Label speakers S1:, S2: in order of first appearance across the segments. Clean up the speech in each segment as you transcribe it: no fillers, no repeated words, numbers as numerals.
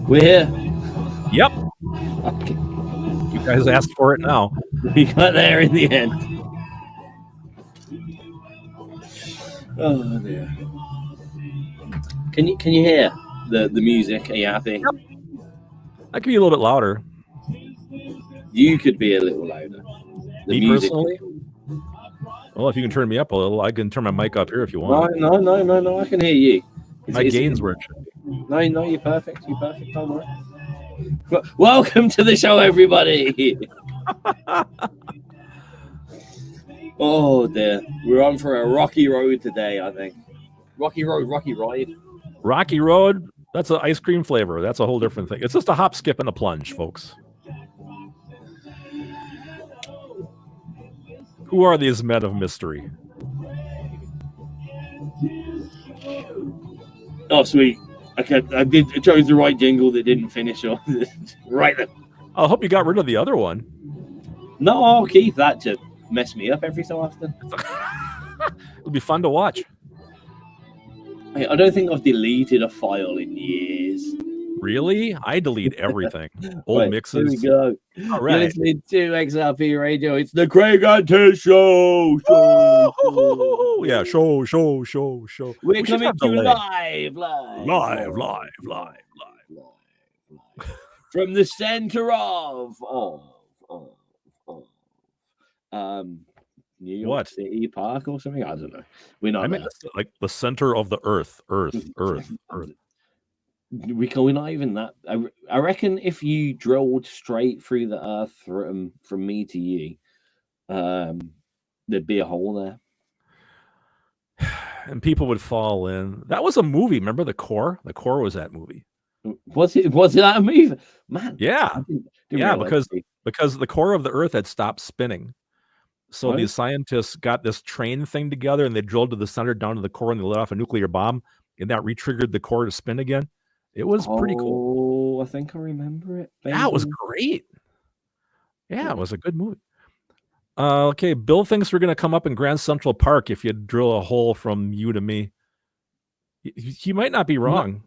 S1: We're here.
S2: Yep.
S1: Okay.
S2: You guys asked for it now.
S1: We got there in the end. Oh dear. Can you hear the music? Are you happy?
S2: Yep. I could be a little bit louder.
S1: You could be a little louder. The
S2: Me
S1: music.
S2: personally? Well, if you can turn me up a little, I can turn my mic up here if you want.
S1: No. I can hear you.
S2: My gain's where it should be.
S1: No, you're perfect. You're perfect. Don't worry. Welcome to the show, everybody. Oh dear, we're on for a rocky road today. I think rocky road, rocky ride.
S2: Rocky Road. That's an ice cream flavor. That's a whole different thing. It's just a hop, skip, and a plunge, folks. Who are these men of mystery?
S1: Oh, sweet. I chose the right jingle that didn't finish off. Right then.
S2: I hope you got rid of the other one.
S1: No, I'll keep that to mess me up every so often.
S2: It'll be fun to watch.
S1: I don't think I've deleted a file in years.
S2: Really? I delete everything. Old mixes.
S1: Here we go.
S2: All right.
S1: You're listening to XRP Radio. It's the Craig and Tizz Show.
S2: Yeah, show.
S1: We're coming to you live. From the center of New York City Park or something. I don't know. We're not.
S2: I mean, like the center of the Earth.
S1: We're not even that. I reckon if you drilled straight through the Earth from me to you, there'd be a hole there,
S2: and people would fall in. That was a movie. Remember The Core? The Core was that movie.
S1: Was that a movie? Man,
S2: yeah, because the core of the Earth had stopped spinning. So these scientists got this train thing together, and they drilled to the center, down to the core, and they let off a nuclear bomb, and that re-triggered the core to spin again. It was pretty cool.
S1: Oh, I think I remember it.
S2: Yeah, it was great. Yeah, it was a good movie. Okay, Bill thinks we're going to come up in Grand Central Park if you drill a hole from you to me. He might not be wrong.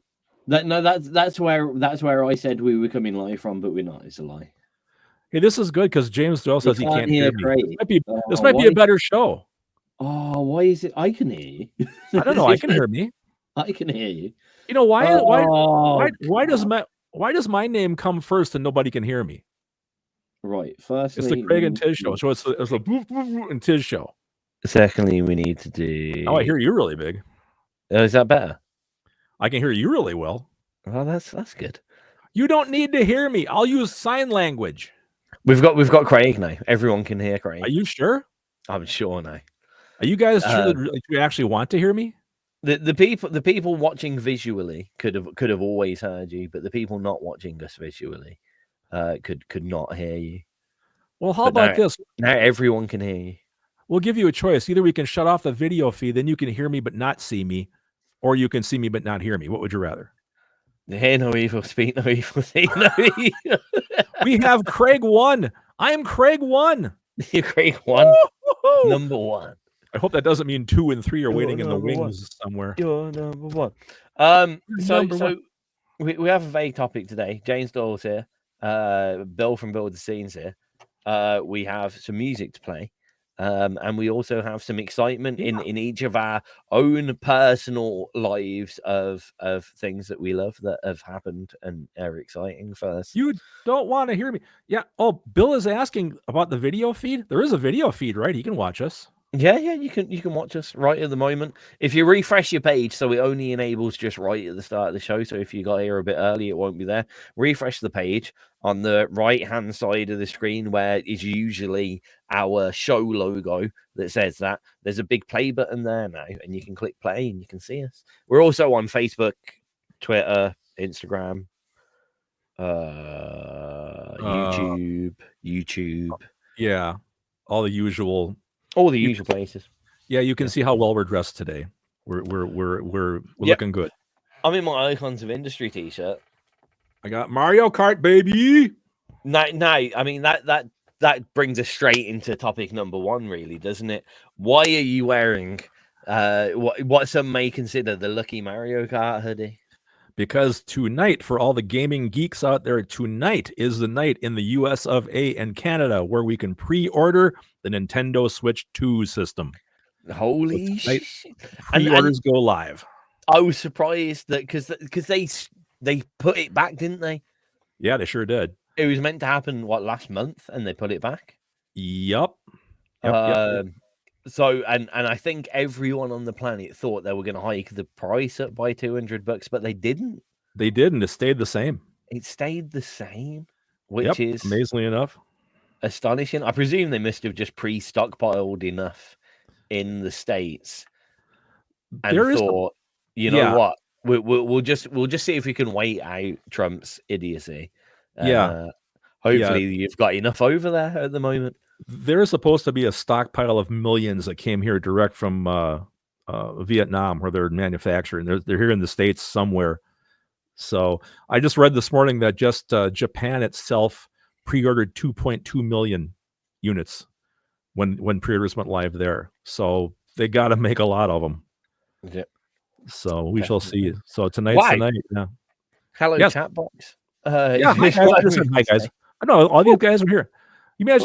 S1: That's where I said we were coming live from, but we're not. It's a lie.
S2: Hey, this is good because James Doyle says he can't hear me. This might be a better show.
S1: Oh, why is it? I can hear you.
S2: I don't know. I can hear me.
S1: I can hear you.
S2: You know why does my name come first and nobody can hear me?
S1: Right. First,
S2: it's the Craig and Tizz Show. So it's a boof and Tizz Show.
S1: Secondly, we need to do.
S2: Oh, I hear you really big.
S1: Is that better?
S2: I can hear you really well.
S1: Well, that's good.
S2: You don't need to hear me. I'll use sign language.
S1: We've got Craig now. Everyone can hear Craig.
S2: Are you sure?
S1: I'm sure now.
S2: Are you guys sure that you actually want to hear me?
S1: The people watching visually could have always heard you, but the people not watching us visually could not hear you.
S2: Well, how about this?
S1: Now everyone can hear you.
S2: We'll give you a choice. Either we can shut off the video feed, then you can hear me but not see me, or you can see me but not hear me. What would you rather?
S1: Hear no evil, speak no evil, see no evil.
S2: We have Craig 1. I am Craig 1.
S1: You're Craig 1. Woo-hoo! Number 1.
S2: I hope that doesn't mean 2 and 3 are waiting in the wings somewhere.
S1: You're number 1. So we have a vague topic today. James Doyle's here. Bill from Build the Scenes here. We have some music to play. And we also have some excitement in each of our own personal lives of things that we love that have happened and are exciting for us.
S2: You don't want to hear me. Yeah. Oh, Bill is asking about the video feed. There is a video feed, right? He can watch us.
S1: Yeah, you can watch us right at the moment. If you refresh your page, so it only enables just right at the start of the show. So if you got here a bit early, it won't be there. Refresh the page on the right-hand side of the screen where is usually our show logo that says that. There's a big play button there now, and you can click play and you can see us. We're also on Facebook, Twitter, Instagram, YouTube.
S2: Yeah, all the usual
S1: places.
S2: Yeah, you can see how well we're dressed today. We're looking good.
S1: I'm in my Icons of Industry t-shirt.
S2: I got Mario Kart, baby.
S1: No, I mean that brings us straight into topic number 1, really, doesn't it? Why are you wearing What some may consider the lucky Mario Kart hoodie.
S2: Because tonight, for all the gaming geeks out there, tonight is the night in the US of A and Canada where we can pre-order the Nintendo Switch 2 system.
S1: Holy shit!
S2: Pre-orders go live.
S1: I was surprised that because they put it back, didn't they?
S2: Yeah, they sure did.
S1: It was meant to happen last month, and they put it back.
S2: Yep.
S1: So and I think everyone on the planet thought they were going to hike the price up by $200, but they didn't.
S2: They didn't. It stayed the same.
S1: It stayed the same, which is
S2: amazingly enough
S1: astonishing. I presume they must have just pre-stockpiled enough in the States and thought, you know what, we'll just see if we can wait out Trump's idiocy. Hopefully you've got enough over there at the moment.
S2: There's supposed to be a stockpile of millions that came here direct from Vietnam, where they're manufacturing. They're here in the States somewhere. So I just read this morning that just Japan itself pre-ordered 2.2 million units when pre-orders went live there. So they got to make a lot of them.
S1: Yeah.
S2: So we shall see. So tonight's the night. Yeah.
S1: Hello, chat box.
S2: Hi guys. I know all these guys are here. You guys.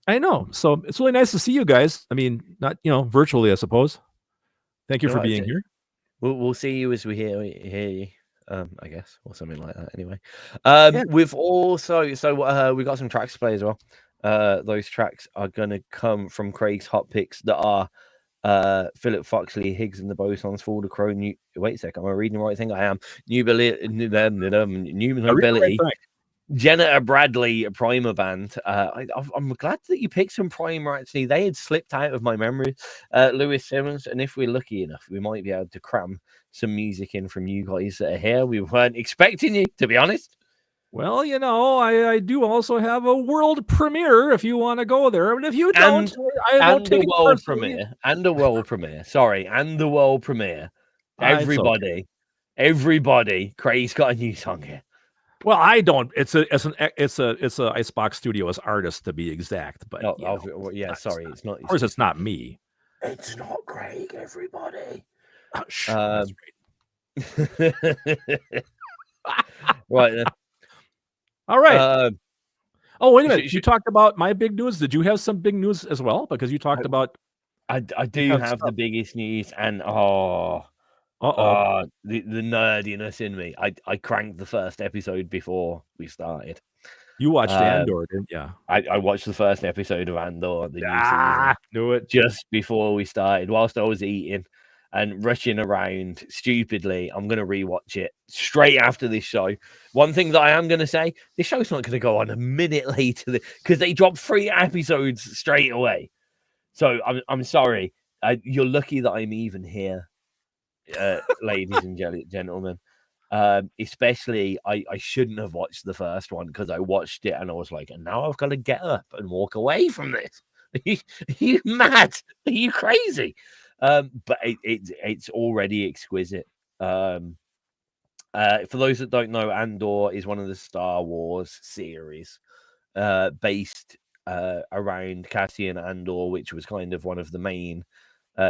S2: I know. So it's really nice to see you guys. I mean, not, virtually, I suppose. Thank you for being here.
S1: We'll see you as we hear you. I guess, or something like that. Anyway, we've also we got some tracks to play as well. Those tracks are gonna come from Craig's hot picks that are Phillip Foxley, Higgs and the Bosons, For the Crow. Wait a second, am I reading the right thing? I am. Nobility. Genetter Bradley, Primer band. I'm glad that you picked some Primer. Actually, they had slipped out of my memory. Lewis Simmons, and if we're lucky enough, we might be able to cram some music in from you guys that are here. We weren't expecting you, to be honest.
S2: Well, I do also have a world premiere if you want to go there, but if you don't, I won't take
S1: world premiere and a world premiere. Sorry, and the world premiere. Everybody, Craig's got a new song here.
S2: Well, I don't. It's a Icebox Studios artist to be exact, but
S1: sorry, it's not.
S2: Of course, it's not me.
S1: It's not Craig. Everybody.
S2: That's great.
S1: Right then.
S2: All right. Wait a minute. You talked about my big news. Did you have some big news as well? Because you talked about.
S1: I do have the biggest news, and the nerdiness in me. I cranked the first episode before we started.
S2: You watched Andor, didn't you?
S1: I watched the first episode of Andor, the new season.
S2: Knew it.
S1: Just before we started, whilst I was eating and rushing around stupidly. I'm going to rewatch it straight after this show. One thing that I am going to say, this show's not going to go on a minute later because they dropped 3 episodes straight away. So I'm sorry. You're lucky that I'm even here. Ladies and gentlemen, especially I shouldn't have watched the first one because I watched it and I was like, and now I've got to get up and walk away from this. Are you mad? Are you crazy? But it's already exquisite. For those that don't know, Andor is one of the Star Wars series based around Cassian Andor, which was kind of one of the main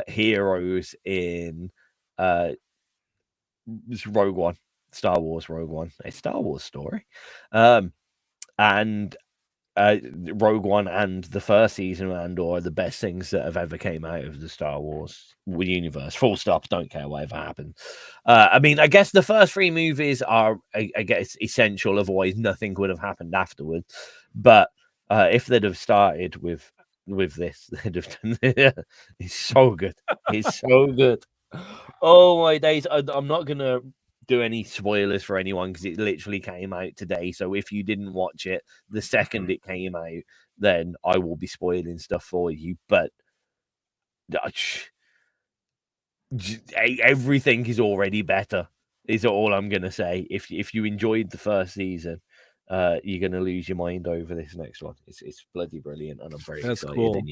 S1: heroes in Rogue One, Star Wars Rogue One, a Star Wars story. And Rogue One and the first season of Andor are the best things that have ever came out of the Star Wars universe. Full stop. Don't care whatever happens. I mean, I guess the first 3 movies are, I guess, essential. Otherwise, nothing would have happened afterwards. But if they'd have started with this, they'd have done. It's so good. It's so good. Oh my days! I'm not gonna do any spoilers for anyone because it literally came out today. So if you didn't watch it the second it came out, then I will be spoiling stuff for you. But everything is already better. Is all I'm gonna say. If you enjoyed the first season, you're gonna lose your mind over this next one. It's bloody brilliant, and I'm very excited.
S2: Cool.
S1: And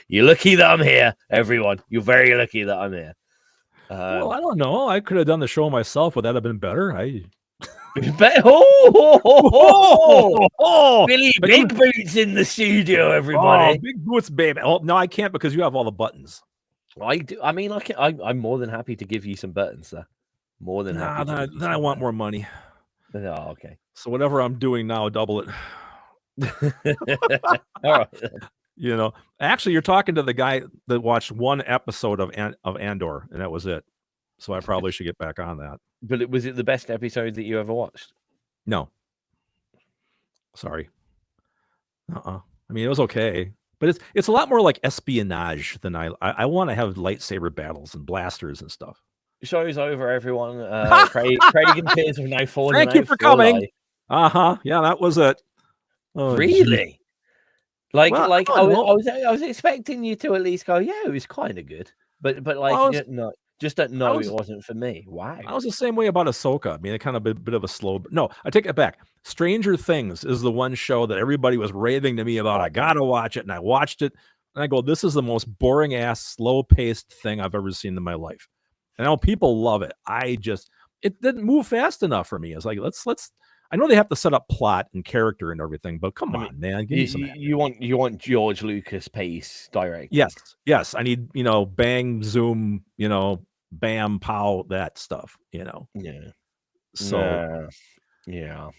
S1: you're lucky that I'm here, everyone. You're very lucky that I'm here.
S2: Well, I don't know. I could have done the show myself. Would that have been better?
S1: Billy Big Boots in the studio, everybody.
S2: Big Boots, baby. Oh, no, I can't because you have all the buttons.
S1: I do. I mean, I'm more than happy to give you some buttons, sir. More than happy.
S2: Then I want more money.
S1: Oh, okay.
S2: So whatever I'm doing now, double it.
S1: All right.
S2: You know, actually, you're talking to the guy that watched one episode of Andor, and that was it. So I probably should get back on that.
S1: But was it the best episode that you ever watched?
S2: No. Sorry. I mean, it was okay, but it's a lot more like espionage than I want to have lightsaber battles and blasters and stuff.
S1: Show's over, everyone. Craig and Tizz have now fallen.
S2: Thank you for coming. Yeah, that was it.
S1: Oh, really? Geez. I was expecting you to at least go, yeah, it was kind of good, but no. Just don't know it wasn't for me. Wow.
S2: I was the same way about Ahsoka. I mean, it kind of a bit of a slow. No, I take it back. Stranger Things is the one show that everybody was raving to me about. I gotta watch it, and I watched it, and I go, "This is the most boring ass, slow paced thing I've ever seen in my life." And I know people love it. It didn't move fast enough for me. It's like let's. I know they have to set up plot and character and everything, but come on, man, give me some.
S1: You want George Lucas pace direct?
S2: Yes. I need bang, zoom, bam, pow, that stuff.
S1: Yeah.
S2: So.
S1: Yeah.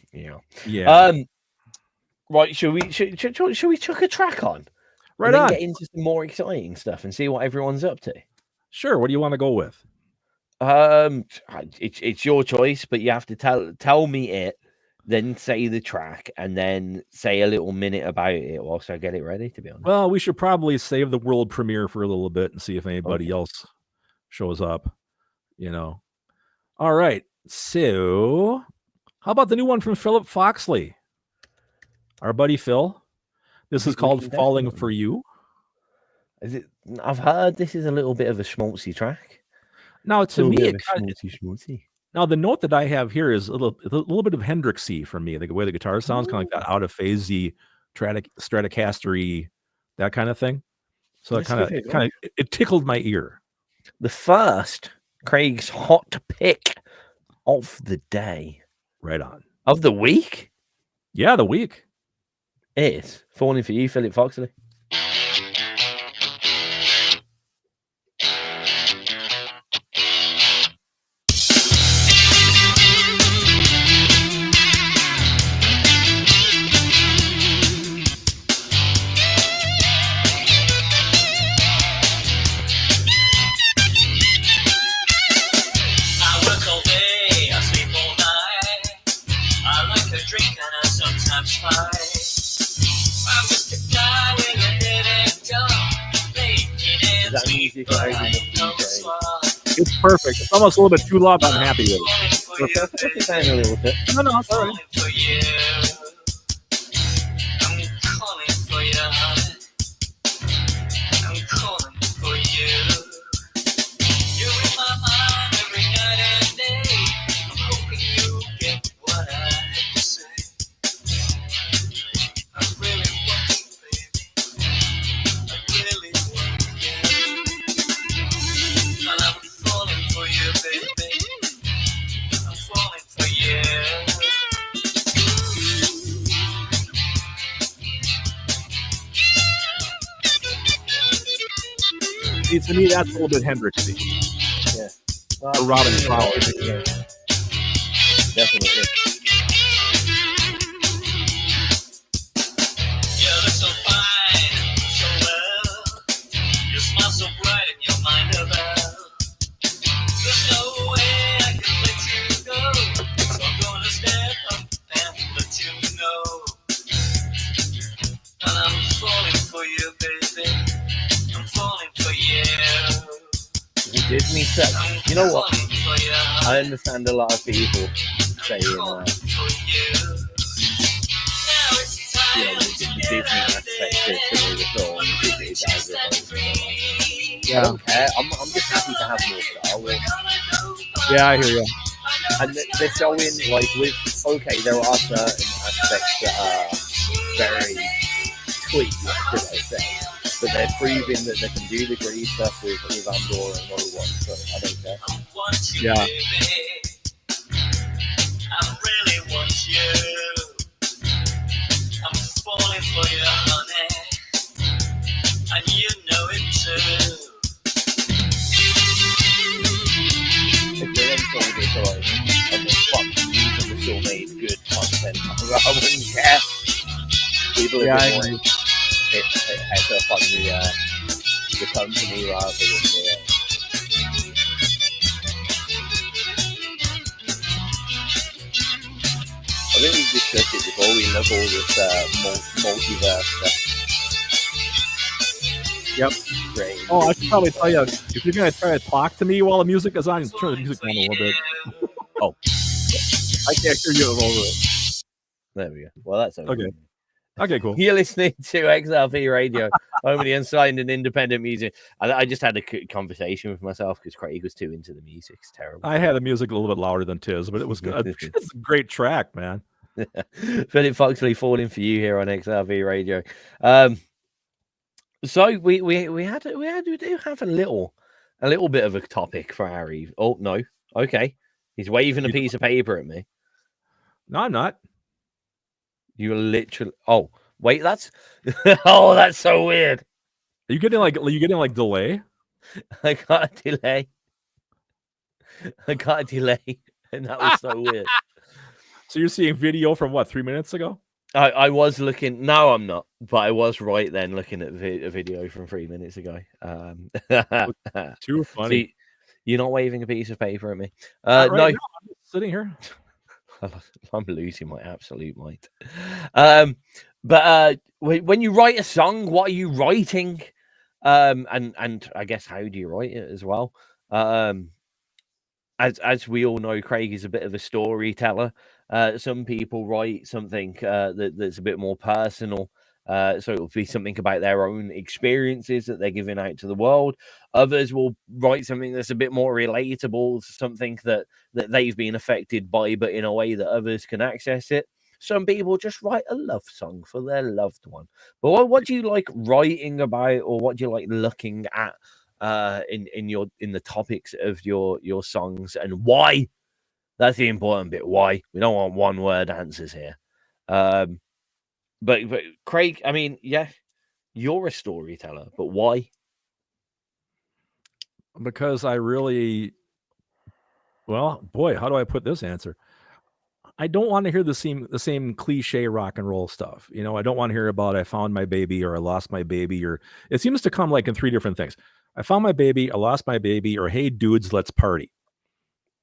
S2: Right.
S1: Should we chuck a track on?
S2: Right on.
S1: Get into some more exciting stuff and see what everyone's up to.
S2: Sure. What do you want to go with?
S1: It's your choice, but you have to tell me it. Then say the track, and then say a little minute about it whilst I get it ready, to be honest.
S2: Well, we should probably save the world premiere for a little bit and see if anybody else shows up, All right. So, how about the new one from Phillip Foxley? Our buddy Phil. This is called Falling for You.
S1: Is it? I've heard this is a little bit of a schmaltzy track.
S2: Now, to me,
S1: schmaltzy.
S2: Now, the note that I have here is a little bit of Hendrixy for me. The way the guitar sounds, kind of like that out of phasey, Stratocaster-y, that kind of thing. So it tickled my ear.
S1: The first Craig's hot pick of the day,
S2: right on,
S1: of the week.
S2: Yeah, the week
S1: is Falling for You, Phillip Foxley.
S2: It's perfect. It's almost a little bit too loud, but I'm happy with it.
S1: It's a little bit.
S2: No, it's all right. See, to me, that's a little bit Hendrixy.
S1: Yeah.
S2: Or Robin Fowler.
S1: Yeah. Definitely.
S3: You look so fine, so well. You smile so bright and your mind about. There's no way I can let you go. So I'm gonna step up and let you know. And I'm falling for you, baby. I'm falling for you.
S1: Disney set. You know what? I understand a lot of people saying, the Disney aspect of the film is as
S2: yeah.
S1: I don't care. I'm just happy to have more Star Wars.
S2: Yeah, I hear you.
S1: And they're showing, there are certain aspects that are very tweet, should I say. But they're proving that they can do the gritty stuff with Andor and Rogue One, so I don't care.
S2: Yeah.
S3: I really want you. I'm falling for you, honey. And you know it too.
S1: People
S2: Yeah,
S1: are
S2: I
S1: more
S2: agree.
S1: heads up on the company rather than the. I think we've discussed it before. We love all this multiverse stuff.
S2: Yep.
S1: Great.
S2: Oh, I should probably tell you, if you're going to try to talk to me while the music is on, turn the music down a little bit.
S1: Oh.
S2: I can't hear you over it.
S1: There we go. Well, that's okay.
S2: Okay, cool.
S1: You're listening to XRP Radio, home of the unsigned and independent music. I just had a conversation with myself because Craig was too into the music. It's terrible.
S2: I had the music a little bit louder than Tizz, but it was good. It's a great track, man.
S1: Phillip Foxley falling for you here on XRP Radio. So we do have a little bit of a topic for our eve. Oh no, okay. He's waving a piece of paper at me.
S2: No, I'm not.
S1: You literally. Oh wait, that's. Oh, that's so weird.
S2: Are you getting like delay?
S1: I got a delay. And that was so weird.
S2: So you're seeing video from what, 3 minutes ago?
S1: I was looking. No, I'm not. But I was right then looking at a video from 3 minutes ago.
S2: Too funny.
S1: See, you're not waving a piece of paper at me.
S2: Right
S1: no,
S2: now, I'm just sitting here.
S1: I'm losing my absolute might. But when you write a song, what are you writing? And I guess how do you write it as well? As we all know, Craig is a bit of a storyteller. Some people write something that's a bit more personal. So it'll be something about their own experiences that they're giving out to the world. Others will write something that's a bit more relatable, something that they've been affected by, but in a way that others can access it. Some people just write a love song for their loved one. But what do you like writing about, or what do you like looking at in the topics of your songs, and why? That's the important bit. Why? We don't want one word answers here. But Craig, I mean, yeah, you're a storyteller, but why?
S2: Because I really, well, boy, how do I put this answer? I don't want to hear the same cliche rock and roll stuff. You know, I don't want to hear about I found my baby or I lost my baby, or it seems to come like in three different things. I found my baby, I lost my baby, or hey dudes, let's party.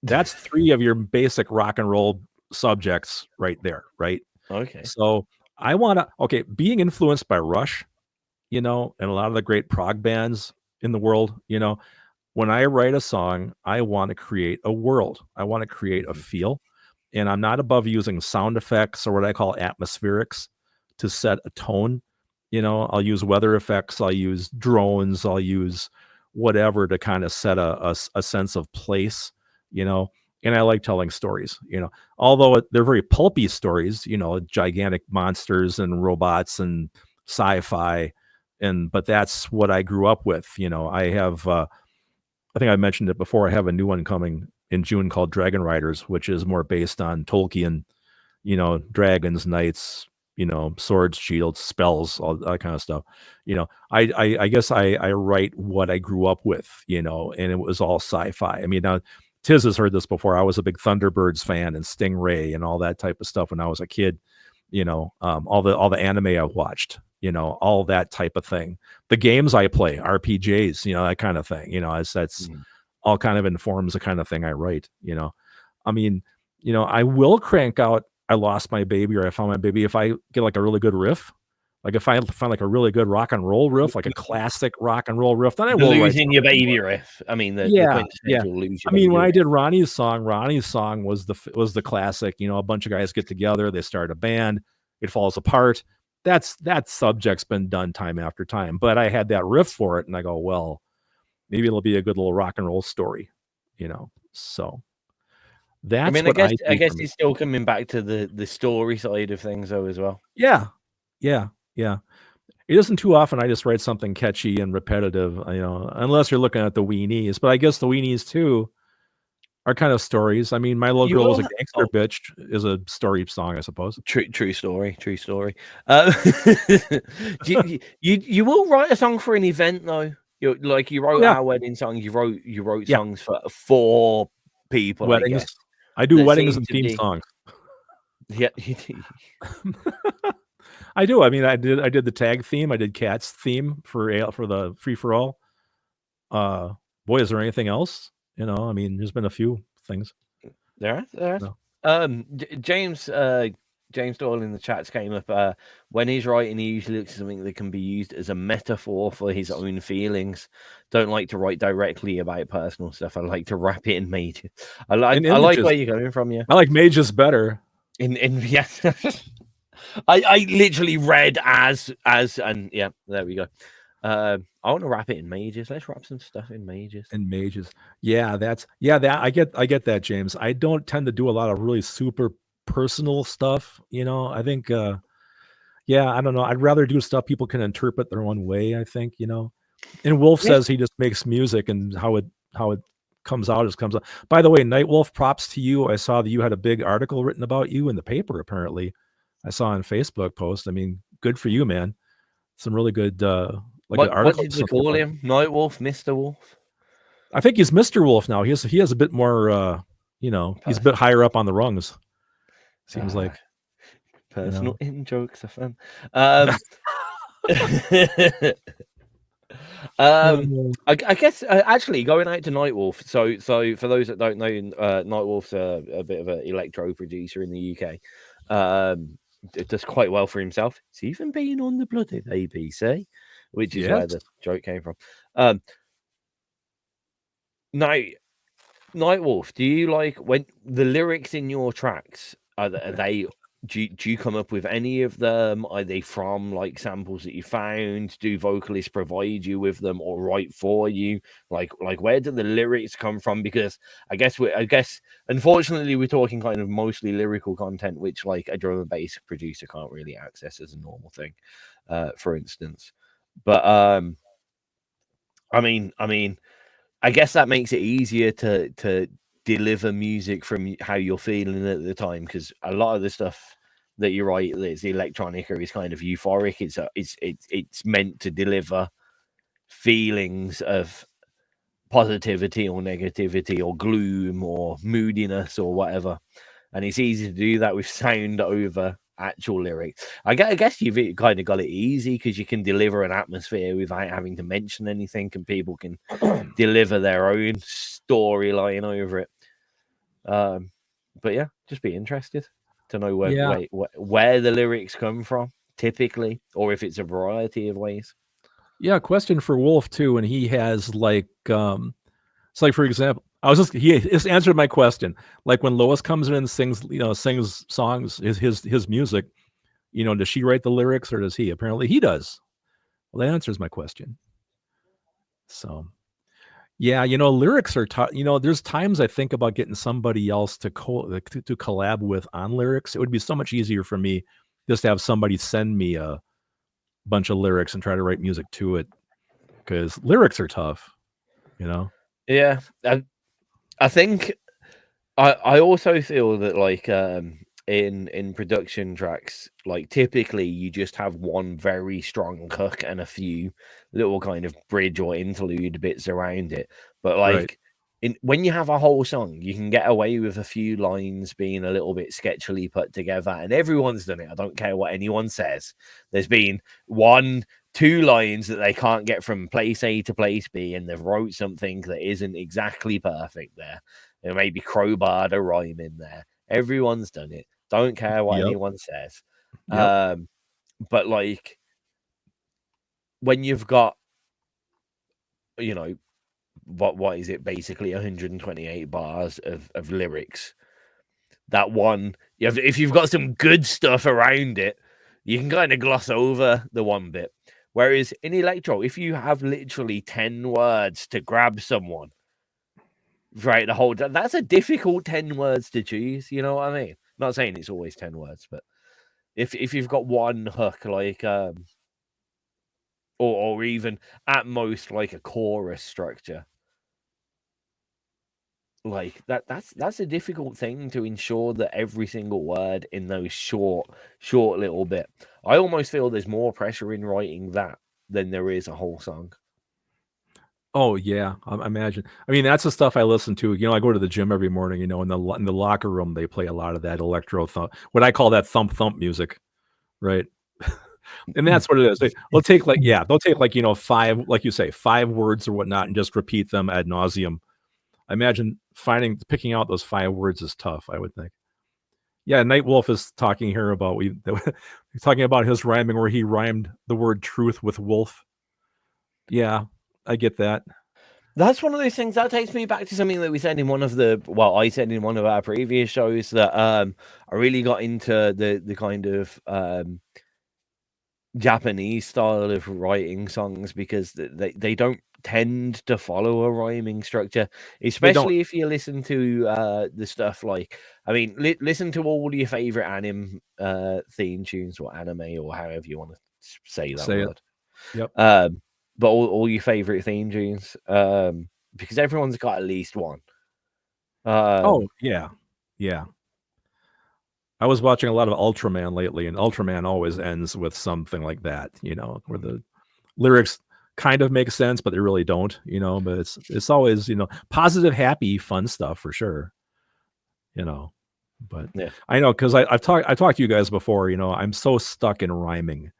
S2: That's three of your basic rock and roll subjects right there, right?
S1: Okay.
S2: So I want to, being influenced by Rush, you know, and a lot of the great prog bands in the world, you know, when I write a song, I want to create a world. I want to create a feel. And I'm not above using sound effects or what I call atmospherics to set a tone. You know, I'll use weather effects, I'll use drones, I'll use whatever to kind of set a sense of place, you know. And I like telling stories, you know, although they're very pulpy stories, you know, gigantic monsters and robots and sci-fi. But that's what I grew up with. You know, I have, I think I mentioned it before. I have a new one coming in June called Dragon Riders, which is more based on Tolkien, you know, dragons, knights, you know, swords, shields, spells, all that kind of stuff. You know, I guess I write what I grew up with, you know, and it was all sci-fi. I mean, now Tizz has heard this before. I was a big Thunderbirds fan and Stingray and all that type of stuff when I was a kid. You know, all the anime I watched. You know, all that type of thing. The games I play, RPGs. You know, that kind of thing. You know, that's all kind of informs the kind of thing I write. You know, I mean, you know, I will crank out I lost my baby or I found my baby if I get like a really good riff. Like if I find like a really good rock and roll riff, like a classic rock and roll riff, then I will
S1: losing your baby riff. I mean,
S2: yeah. I mean, when I did Ronnie's song was the classic. You know, a bunch of guys get together, they start a band, it falls apart. That subject's been done time after time. But I had that riff for it, and I go, well, maybe it'll be a good little rock and roll story. You know, so that's.
S1: I mean, I guess it's still coming back to the story side of things, though, as well.
S2: Yeah. It isn't too often I just write something catchy and repetitive, you know, unless you're looking at the weenies. But I guess the weenies too are kind of stories. I mean, My Little Girl Was a Gangster Bitch is a story song, I suppose.
S1: True story. You will write a song for an event though. You wrote our wedding song. You wrote songs for 4 people.
S2: Weddings. I do weddings and theme songs.
S1: Yeah.
S2: I do. I mean, I did the tag theme. I did Cat's theme for the free for all. Boy, is there anything else? You know, I mean, there's been a few things.
S1: There.
S2: No.
S1: James Doyle in the chats came up. When he's writing, he usually looks at something that can be used as a metaphor for his own feelings. Don't like to write directly about personal stuff. I like to wrap it in major. I like where you're going from. Yeah,
S2: I like mages better.
S1: In yes. I literally read as and yeah, there we go. I want to wrap it in mages. Let's wrap some stuff in mages.
S2: And mages. Yeah, that I get that, James. I don't tend to do a lot of really super personal stuff, you know. I think I don't know. I'd rather do stuff people can interpret their own way, I think, you know. And Wolf says he just makes music and how it comes out just comes out. By the way, Nightwolf, props to you. I saw that you had a big article written about you in the paper, apparently. I saw on Facebook post. I mean, good for you, man. Some really good
S1: what did you call him? Nightwolf, Mr. Wolf?
S2: I think he's Mr. Wolf now. He has a bit more you know, he's a bit higher up on the rungs. Seems like
S1: personal in jokes are fun. I guess actually going out to Nightwolf. So for those that don't know, Nightwolf's a bit of an electro producer in the UK. It does quite well for himself. It's even been on the bloody ABC, which is where the joke came from. Now, Nightwolf, do you like when the lyrics in your tracks are they? Do you come up with any of them? Are they from like samples that you found? Do vocalists provide you with them or write for you? Like where do the lyrics come from? Because I guess unfortunately we're talking kind of mostly lyrical content, which like a drum and bass producer can't really access as a normal thing, for instance. But I mean, I guess that makes it easier to deliver music from how you're feeling at the time, because a lot of the stuff that you write that's electronic or is kind of euphoric. It's meant to deliver feelings of positivity or negativity or gloom or moodiness or whatever, and it's easy to do that with sound over actual lyrics. I guess you've kind of got it easy because you can deliver an atmosphere without having to mention anything, and people can deliver their own storyline over it. But yeah, just be interested to know where the lyrics come from typically, or if it's a variety of ways.
S2: Yeah, question for Wolf too, and he has like it's like, for example, he just answered my question. Like when Lois comes in and sings songs, his music, you know, does she write the lyrics or does he? Apparently he does. Well, that answers my question. So yeah, you know, lyrics are you know, there's times I think about getting somebody else to collab with on lyrics. It would be so much easier for me just to have somebody send me a bunch of lyrics and try to write music to it, because lyrics are tough, you know.
S1: Yeah, I think I also feel that like in production tracks, like typically you just have one very strong hook and a few little kind of bridge or interlude bits around it. But like when you have a whole song, you can get away with a few lines being a little bit sketchily put together, and everyone's done it. I don't care what anyone says. There's been 1-2 lines that they can't get from place A to place B, and they've wrote something that isn't exactly perfect there. There may be crowbarred a rhyme in there. Everyone's done it. Don't care what anyone says. But like when you've got, you know, what is it, basically 128 bars of lyrics, that one, if you've got some good stuff around it, you can kind of gloss over the one bit. Whereas in electro, if you have literally 10 words to grab someone, right, that's a difficult 10 words to choose, you know what I mean? Not saying it's always 10 words, but if you've got one hook, like or even at most like a chorus structure, like that's a difficult thing to ensure that every single word in those short little bit. I almost feel there's more pressure in writing that than there is a whole song.
S2: Oh yeah, I imagine. I mean, that's the stuff I listen to. You know, I go to the gym every morning. You know, in the locker room, they play a lot of that electro thump. What I call that thump music, right? And that's what it is. They'll take like 5, like you say, 5 words or whatnot, and just repeat them ad nauseum. I imagine picking out those 5 words is tough, I would think. Yeah, Nightwolf is talking here about he's talking about his rhyming where he rhymed the word truth with wolf. Yeah, I get that.
S1: That's one of those things that takes me back to something that we said in I said in one of our previous shows that I really got into the kind of Japanese style of writing songs because they don't tend to follow a rhyming structure, especially if you listen to the stuff like, I mean, listen to all your favorite anime theme tunes or anime or however you want to say that word.
S2: Yep.
S1: But all your favorite theme tunes, because everyone's got at least one.
S2: Oh yeah. I was watching a lot of Ultraman lately, and Ultraman always ends with something like that, where the lyrics kind of make sense, but they really don't, but it's always, positive, happy, fun stuff for sure, but yeah. I know, because I've talked to you guys before, I'm so stuck in rhyming,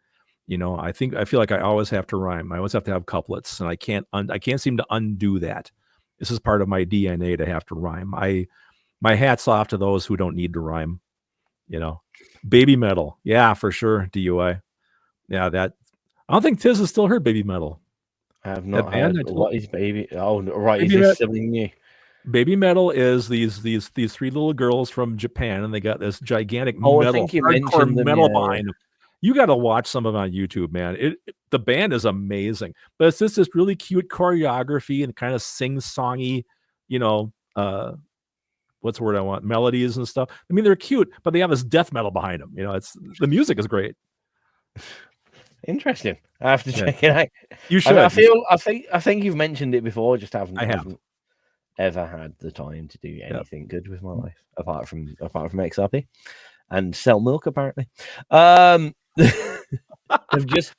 S2: I feel like I always have to rhyme. I always have to have couplets, and I can't seem to undo that. This is part of my DNA to have to rhyme. My hat's off to those who don't need to rhyme. Baby Metal, yeah, for sure. DUI, yeah. That I don't think Tizz has still heard Baby Metal.
S1: I have not heard. What is Baby? Oh, right. Is this something new?
S2: Baby Metal is these 3 little girls from Japan, and they got this gigantic
S1: I think you mentioned
S2: metal behind them. You got to watch some of them on YouTube, man. The band is amazing, but it's just this really cute choreography and kind of sing-songy, what's the word I want? Melodies and stuff. I mean, they're cute, but they have this death metal behind them. The music is great.
S1: Interesting. I have to check it out.
S2: You should.
S1: I think you've mentioned it before. Just haven't ever had the time to do anything good with my life apart from XRP and sell milk. Apparently, they've just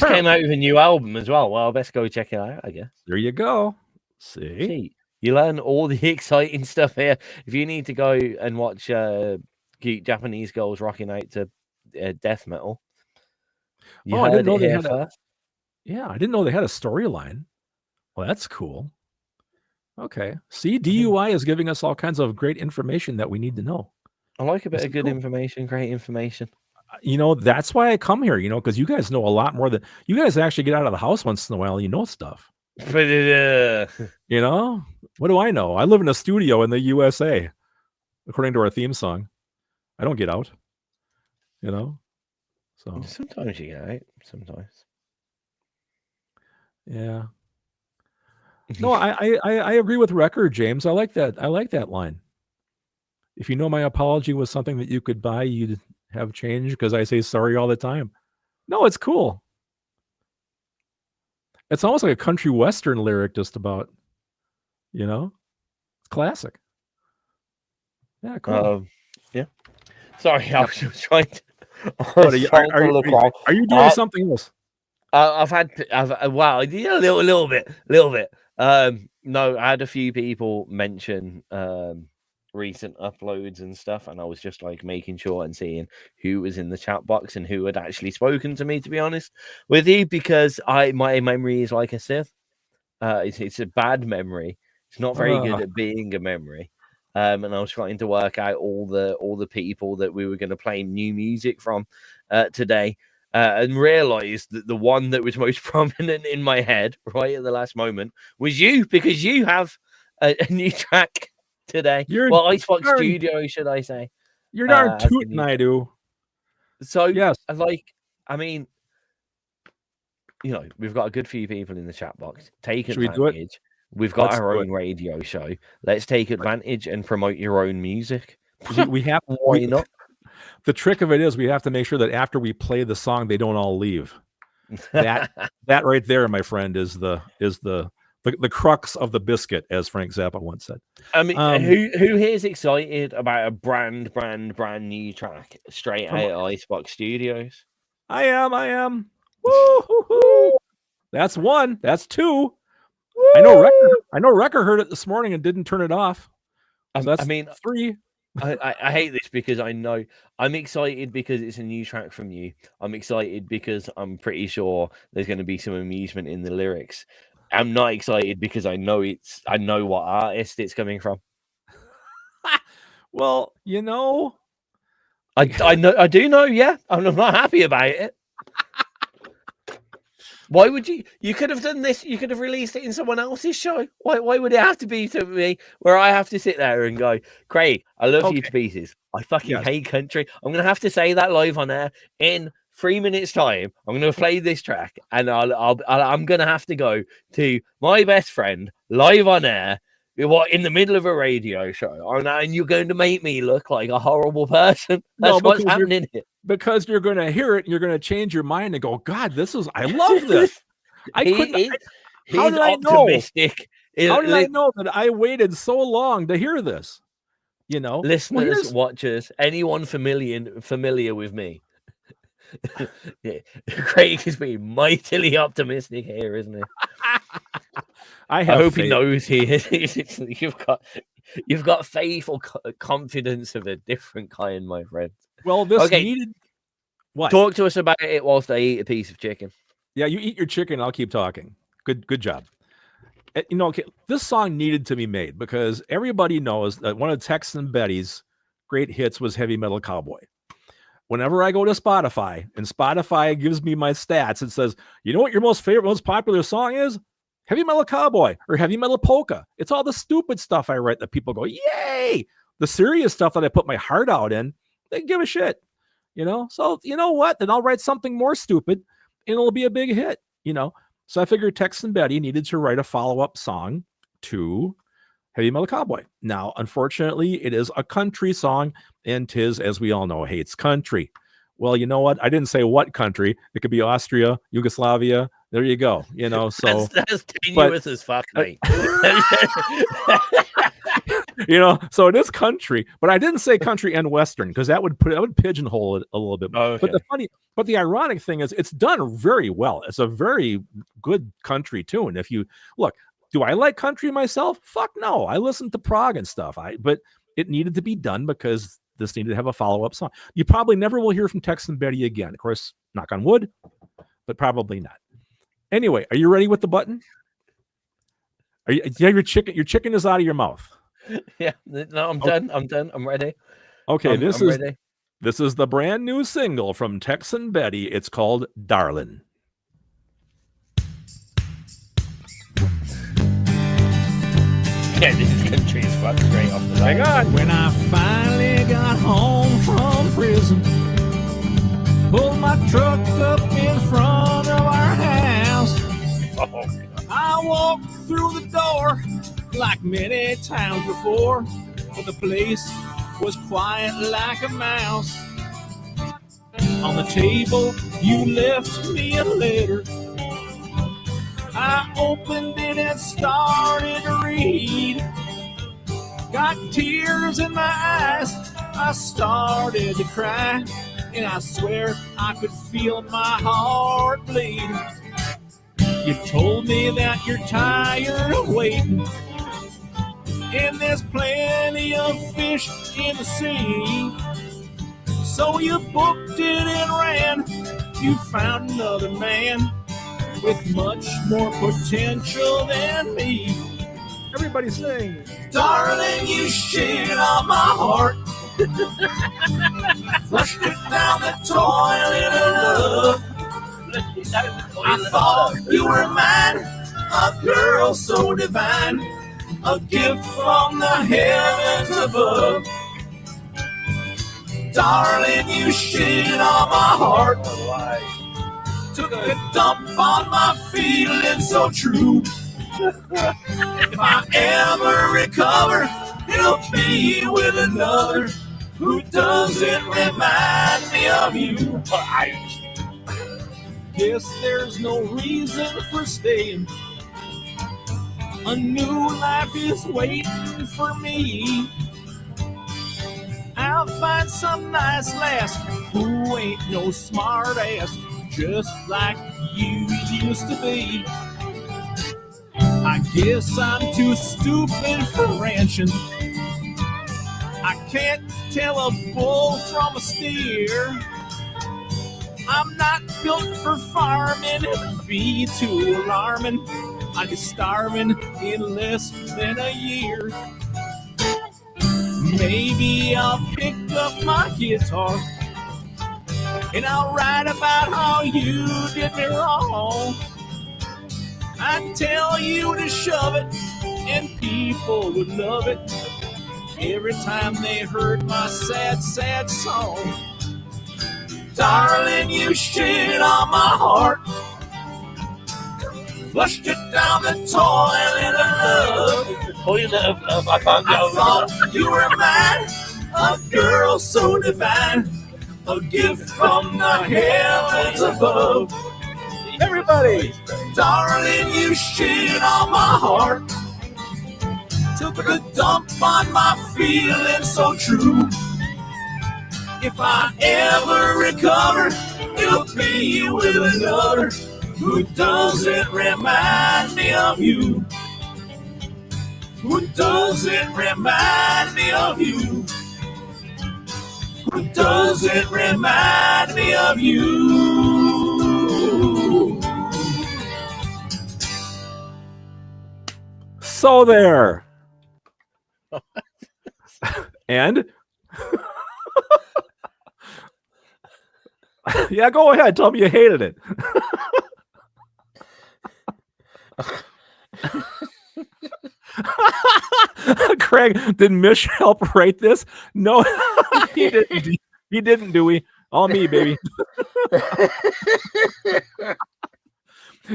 S1: came out with a new album as well. Well, best go check it out, I guess.
S2: There you go. See?
S1: You learn all the exciting stuff here. If you need to go and watch cute Japanese girls rocking out to death metal,
S2: I didn't know they had I didn't know they had a storyline. Well, that's cool. Okay. See, DUI is giving us all kinds of great information that we need to know.
S1: I like a bit of good information, great information.
S2: That's why I come here, because you guys know a lot more than you guys actually get out of the house once in a while. You know stuff.
S1: What
S2: do I know? I live in a studio in the USA, according to our theme song. I don't get out, So
S1: sometimes you get out. Sometimes,
S2: yeah. No, I agree with Record, James. I like that. I like that line. If you know my apology was something that you could buy, you'd have change because I say sorry all the time. No, it's cool. It's almost like a country western lyric, just about. It's classic. Yeah, cool.
S1: Yeah. Sorry, I was just trying to.
S2: Are you doing something else?
S1: I've a little bit. No, I had a few people mention recent uploads and stuff, and I was just like making sure and seeing who was in the chat box and who had actually spoken to me, to be honest with you, because my memory is like a sieve. It's a bad memory. It's not very good at being a memory. And I was trying to work out all the people that we were going to play new music from today, and realized that the one that was most prominent in my head right at the last moment was you, because you have a new track today. Icebox Studio, should I say?
S2: You're darn tootin' I do.
S1: So
S2: yes,
S1: I mean, we've got a good few people in the chat box. Take advantage. We've got our own radio show. Let's take advantage and promote your own music.
S2: We have.
S1: Why not?
S2: The trick of it is we have to make sure that after we play the song, they don't all leave. That right there, my friend, is the crux of the biscuit, as Frank Zappa once said.
S1: I mean, who here is excited about a brand new track straight out of Icebox Studios?
S2: I am. Woo-hoo-hoo. That's one. That's two. Woo! I know Wrecker heard it this morning and didn't turn it off. So that's 3.
S1: I hate this because I know I'm excited because it's a new track from you. I'm excited because I'm pretty sure there's going to be some amusement in the lyrics. I'm not excited because I know what artist it's coming from.
S2: Well,
S1: I do know. Yeah, I'm not happy about it. Why would you? You could have done this. You could have released it in someone else's show. Why would it have to be to me where I have to sit there and go, Craig, I love you to pieces. I fucking hate country. I'm going to have to say that live on air in 3 minutes time. I'm going to play this track and I'm going to have to go to my best friend live on air. What, in the middle of a radio show, and you're going to make me look like a horrible person? That's what's happening here.
S2: Because you're going to hear it, and you're going to change your mind and go, God, I love this. How did I know that I waited so long to hear this?
S1: Listeners, watchers, anyone familiar with me? Craig has been mightily optimistic here, isn't he? I hope he knows he is. You've got faith or confidence of a different kind, my friend.
S2: Well, this needed what?
S1: Talk to us about it whilst I eat a piece of chicken.
S2: Yeah, you eat your chicken. I'll keep talking. Good job. This song needed to be made because everybody knows that one of Tex and Betty's great hits was Heavy Metal Cowboy. Whenever I go to Spotify and Spotify gives me my stats, it says, you know what your most popular song is? Heavy Metal Cowboy or Heavy Metal Polka. It's all the stupid stuff I write that people go, yay! The serious stuff that I put my heart out in, they give a shit. So you know what? Then I'll write something more stupid and it'll be a big hit, So I figured Tex and Betty needed to write a follow-up song to Heavy Metal Cowboy. Now, unfortunately, it is a country song, and Tizz, as we all know, hates country. Well, you know what? I didn't say what country. It could be Austria, Yugoslavia. There you go. So
S1: that's tenuous as fuck, mate.
S2: So it is country, but I didn't say country and Western because that would pigeonhole it a little bit.
S1: Oh, okay.
S2: But the ironic thing is it's done very well. It's a very good country tune. If you look, do I like country myself? Fuck no. I listen to prog and stuff. But it needed to be done because this needed to have a follow-up song. You probably never will hear from Tex and Betty again. Of course, knock on wood, but probably not. Anyway, are you ready with the button? Do you have your chicken? Your chicken is out of your mouth.
S1: Yeah, no, I'm done. I'm done. I'm ready.
S2: Okay, this is the brand new single from Tex and Betty. It's called Darlin'.
S1: Yeah, this is country as fuck straight off the bat.
S2: Hang on.
S4: When I finally got home from prison, pulled my truck up in front of our house.
S1: Oh,
S4: I walked through the door like many times before, but the place was quiet like a mouse. On the table, you left me a letter. I opened it and started to read. Got tears in my eyes, I started to cry, and I swear I could feel my heart bleed. You told me that you're tired of waiting, and there's plenty of fish in the sea. So you booked it and ran. You found another man with much more potential than me.
S2: Everybody sing.
S4: Darling, you shit on my heart. Flushed it down the toilet of love. I thought you were mine, a girl so divine, a gift from the heavens above. Darling, you shit on my heart. Took a dump on my feelings so true. If I ever recover, it'll be with another who doesn't remind me of you. Guess there's no reason for staying. A new life is waiting for me. I'll find some nice lass who ain't no smart ass, just like you used to be. I guess I'm too stupid for ranching. I can't tell a bull from a steer. I'm not built for farming, it'd be too alarming. I'd be starving in less than a year. Maybe I'll pick up my guitar and I'll write about how you did me wrong. I'd tell you to shove it and people would love it every time they heard my sad, sad song. Darling, you shit on my heart, flushed it down the toilet of love.
S1: I can't
S4: I thought you were mine, a girl so divine, a gift from the heavens above.
S2: Everybody,
S4: Darling, you shit on my heart, took a dump on my feelings so true. If I ever recover, it'll be with another who doesn't remind me of you. Who doesn't remind me of you. Who doesn't remind me of you.
S2: so there. And yeah, go ahead. Tell me you hated it. Craig, did Mish help write this? No, he didn't. He didn't, Dewey. All me, baby.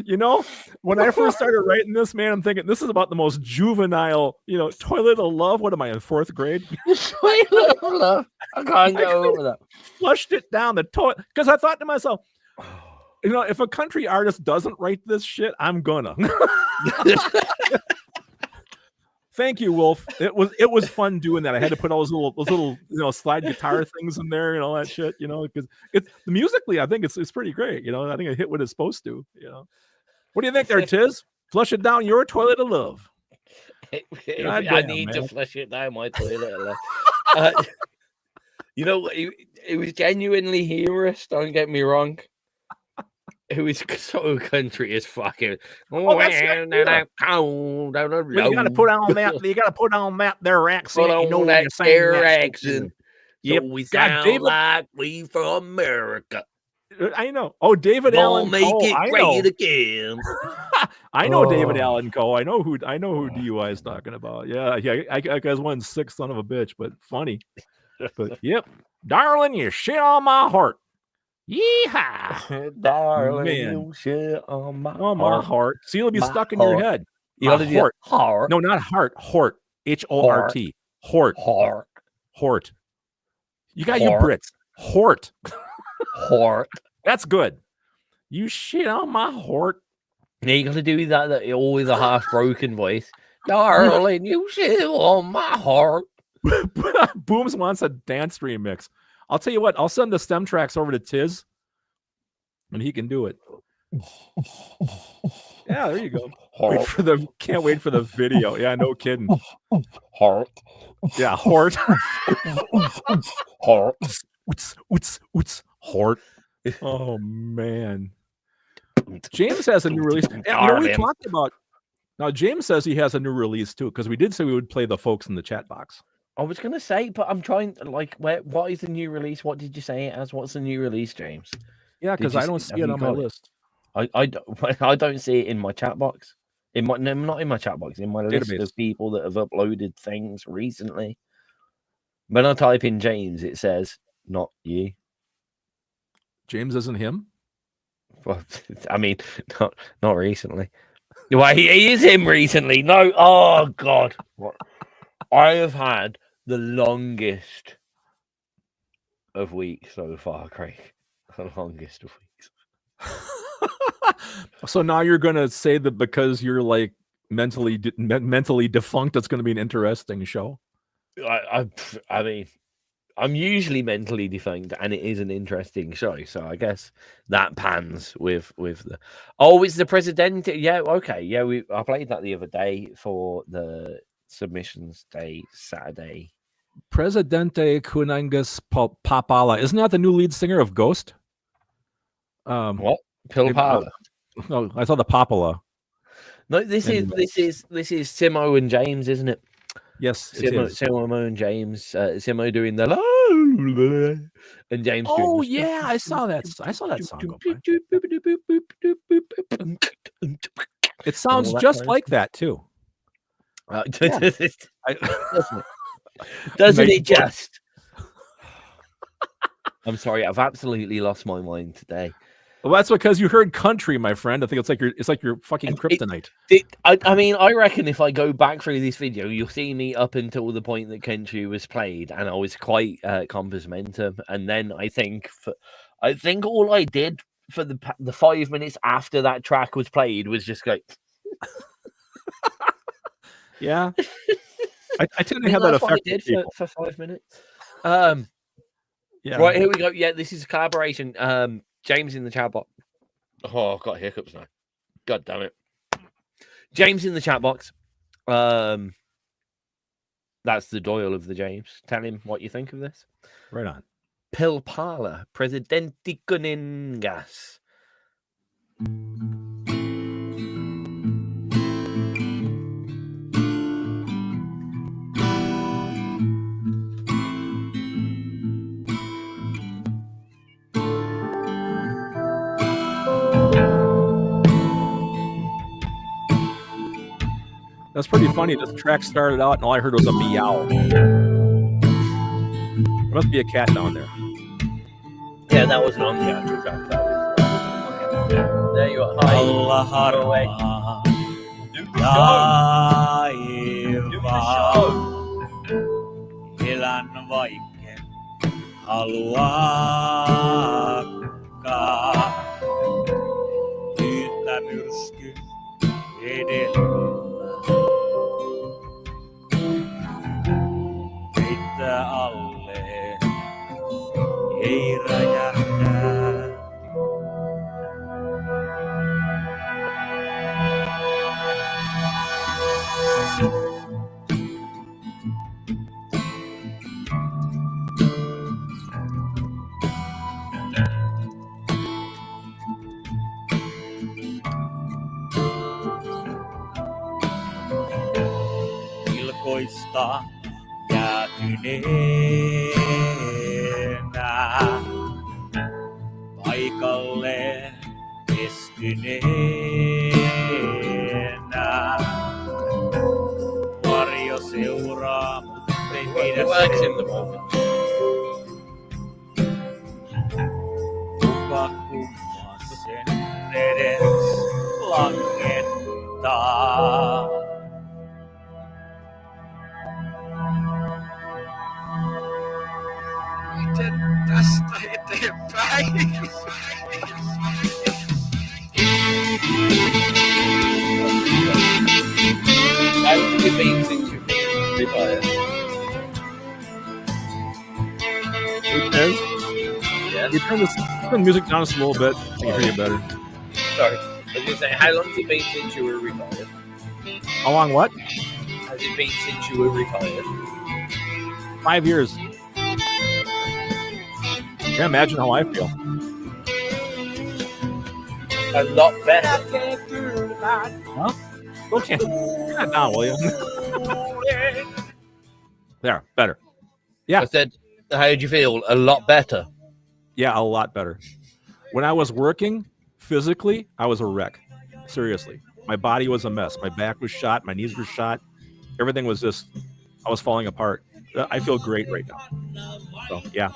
S2: You know, when I first started writing this, man, I'm thinking this is about the most juvenile, toilet of love. What am I in 4th grade?
S1: Toilet of love. I can't get over that.
S2: Flushed it down the toilet because I thought to myself, if a country artist doesn't write this shit, I'm gonna. Thank you, Wolf. It was fun doing that. I had to put all those little slide guitar things in there and all that shit, because it's musically, I think it's pretty great. I think it hit what it's supposed to. What do you think there, Tizz? Flush it down your toilet of love.
S1: I need to flush it down my toilet of love. It was genuinely humorous. Don't get me wrong. It was so country as fucking.
S2: You gotta put on that. You gotta put on that there accent.
S1: Put on that air accent.
S2: Yep.
S1: So we sound like we from America.
S2: I know. Oh, David Allen
S1: Make
S2: Coe.
S1: it great again.
S2: I know David Allen Coe. I know who DUI is talking about. Yeah. I guess one sick son of a bitch, but funny. But yep, darling, you shit on my heart. Yeehaw,
S1: darling,
S2: man.
S1: You shit on my
S2: heart. See, it'll be
S1: my
S2: stuck in
S1: heart.
S2: your head.
S1: You gotta do heart.
S2: No, not heart. Hort. Hort. Hort.
S1: Hort.
S2: You got you Brits. Hort.
S1: Hort.
S2: That's good. You shit on my heart.
S1: Now you got to do that always a half broken voice. Darling, you shit on my heart.
S2: Booms wants a dance remix. I'll tell you what, I'll send the stem tracks over to Tizz and he can do it. Yeah, there you go. Can't wait for the video. Yeah, no kidding.
S1: Heart.
S2: Yeah, Hort.
S1: Heart.
S2: Hort. Oh man. James has a new release. We talked about. Now James says he has a new release too, because we did say we would play the folks in the chat box.
S1: I was gonna say, but I'm trying what is the new release? What did you say it as? What's the new release, James?
S2: Yeah, because I don't see it on my list.
S1: I don't see it in my chat box. Not in my chat box, in my list of people that have uploaded things recently. When I type in James, it says not you.
S2: James isn't him?
S1: Well, I mean, not recently. Well, he is him recently. No, oh God. What? I have had the longest of weeks so far, Craig. The longest of weeks.
S2: So now you're gonna say that because you're like mentally defunct, it's gonna be an interesting show.
S1: I mean, I'm usually mentally defunct, and it is an interesting show. So I guess that pans with the. Oh, it's the Presidente. Yeah, okay. Yeah, I played that the other day for the Submissions Day Saturday
S2: Presidente Kunangas Papala. Isn't that the new lead singer of Ghost?
S1: What? Pilpala?
S2: No, I saw the Papala.
S1: No, this is Simo and James, isn't it?
S2: Yes,
S1: Simo and James. Simo doing the and James.
S2: Oh yeah, I saw that song go by. It sounds just like that too.
S1: Doesn't it just? I'm sorry, I've absolutely lost my mind today.
S2: Well, that's because you heard country, my friend. I think it's like your fucking kryptonite.
S1: I mean, I reckon if I go back through this video, you'll see me up until the point that country was played, and I was quite compass mentum. And then I think all I did for the 5 minutes after that track was played was just go.
S2: Yeah, I tend to have that effect.
S1: I did for 5 minutes. Yeah. Right, here we go. Yeah, this is a collaboration. James in the chat box. Oh, I've got hiccups now. God damn it. James in the chat box. That's the Doyle of the James. Tell him what you think of this.
S2: Right on.
S1: Pilpala, Presidente Kuningas.
S2: That's pretty funny. This track started out and all I heard was a meow. There must be a cat down there.
S1: Yeah, that wasn't on the actual track. That was, there you are. Hi. Go away. Do the show.
S3: Elän vaiken haluakaan. Yhtä myrsky edellä. Heittää alle, ei räjähdä. Ilkoista jäätyneenä paikalle estyneenä. Varjo seuraa, mut ei pidä kuka kummaa sen edes langettaa. Tästä eteenpäin.
S1: How long have you been since you've retired?
S2: Yeah. You turn the music down just a little bit so I can hear you better.
S1: Sorry. I was going to say, how long has it been since you were retired?
S2: How long what?
S1: Has it been since you were retired?
S2: 5 years. Can't imagine how I feel.
S1: A lot better.
S2: Huh? Okay. Turn that down, will you? There, better. Yeah.
S1: I said, how did you feel? A lot better.
S2: Yeah, a lot better. When I was working, physically, I was a wreck. Seriously. My body was a mess. My back was shot. My knees were shot. Everything was just, I was falling apart. I feel great right now. So, yeah.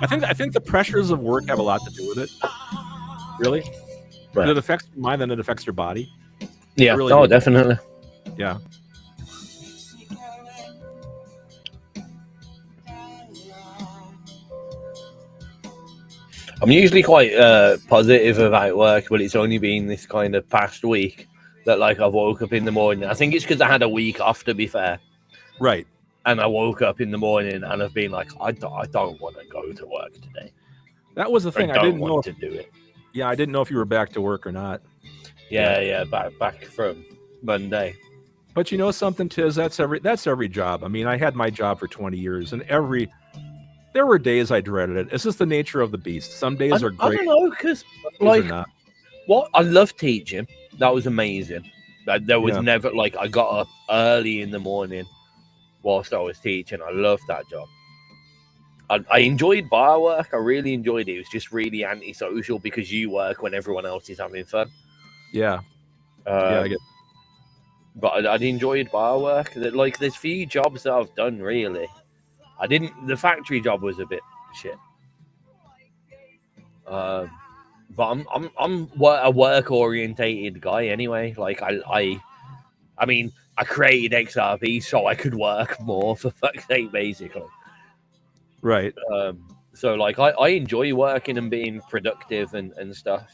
S2: I think the pressures of work have a lot to do with it. Really? Right. It affects your mind, then it affects your body.
S1: Yeah.
S2: Really
S1: Oh, definitely.
S2: Yeah.
S1: I'm usually quite positive about work, but it's only been this kind of past week that like I've woke up in the morning. I think it's because I had a week off, to be fair.
S2: Right.
S1: And I woke up in the morning and I've been like, I don't want to go to work today.
S2: That was the thing. I didn't know
S1: to do it.
S2: Yeah, I didn't know if you were back to work or not.
S1: Yeah, back from Monday.
S2: But you know something, Tiz? That's every job. I mean, I had my job for 20 years, and there were days I dreaded it. It's just the nature of the beast. Some days are great.
S1: I don't know, because like what I love teaching. That was amazing. There was never like I got up early in the morning whilst I was teaching. I loved that job. I enjoyed bar work. I really enjoyed it. It was just really antisocial because you work when everyone else is having fun.
S2: Yeah. I get.
S1: But I enjoyed bar work. Like, there's few jobs that I've done really. I didn't. The factory job was a bit shit. But I'm a work orientated guy anyway. Like I mean, I created XRP so I could work more, for fuck's sake, basically.
S2: Right.
S1: So like I enjoy working and being productive and stuff.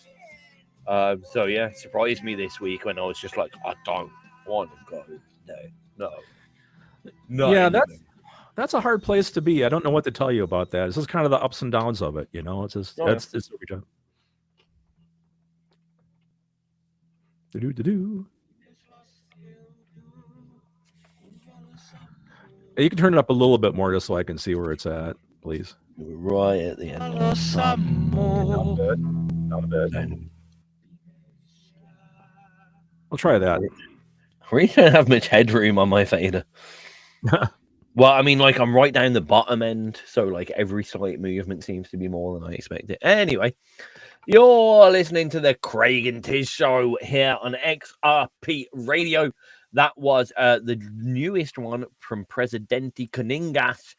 S1: So yeah, it surprised me this week when I was just like, I don't want to go. No.
S2: Yeah, that's a hard place to be. I don't know what to tell you about that. This is kind of the ups and downs of it, you know. It's just it's every job. Do. You can turn it up a little bit more just so I can see where it's at, please.
S1: Right at the end.
S2: Not a bit. I'll try that.
S1: I really don't have much headroom on my fader. Well, I mean, like, I'm right down the bottom end, so like every slight movement seems to be more than I expected. Anyway, you're listening to the Craig and Tizz Show here on XRP Radio. That was the newest one from Presidente Coningas,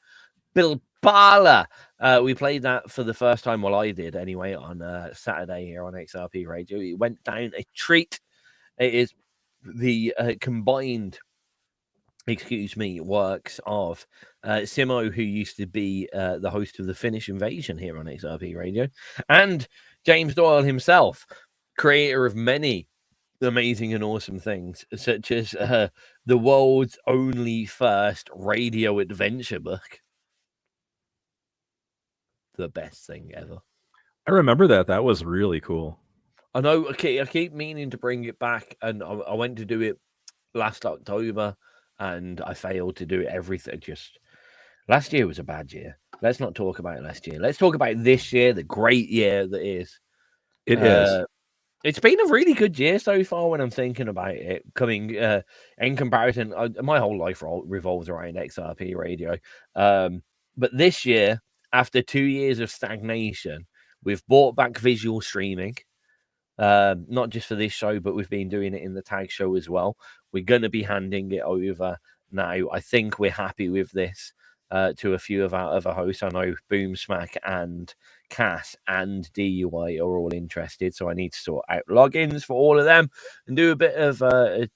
S1: Bill Bala. We played that for the first time, well, I did anyway, on Saturday here on XRP Radio. It went down a treat. It is the combined, works of Simo, who used to be the host of the Finnish Invasion here on XRP Radio, and James Doyle himself, creator of many amazing and awesome things, such as the world's only first radio adventure book. The best thing ever.
S2: I remember that. That was really cool.
S1: I know. Okay, I keep meaning to bring it back, and I went to do it last October, and I failed to do it. Everything just last year was a bad year. Let's not talk about last year. Let's talk about this year, the great year that is.
S2: It is.
S1: It's been a really good year so far when I'm thinking about it. Coming in comparison, my whole life revolves around XRP Radio. But this year, after 2 years of stagnation, we've brought back visual streaming. Not just for this show, but we've been doing it in the tag show as well. We're going to be handing it over now. I think we're happy with this to a few of our other hosts. I know Boom Smack and Cass and DUI are all interested, so I need to sort out logins for all of them and do a bit of a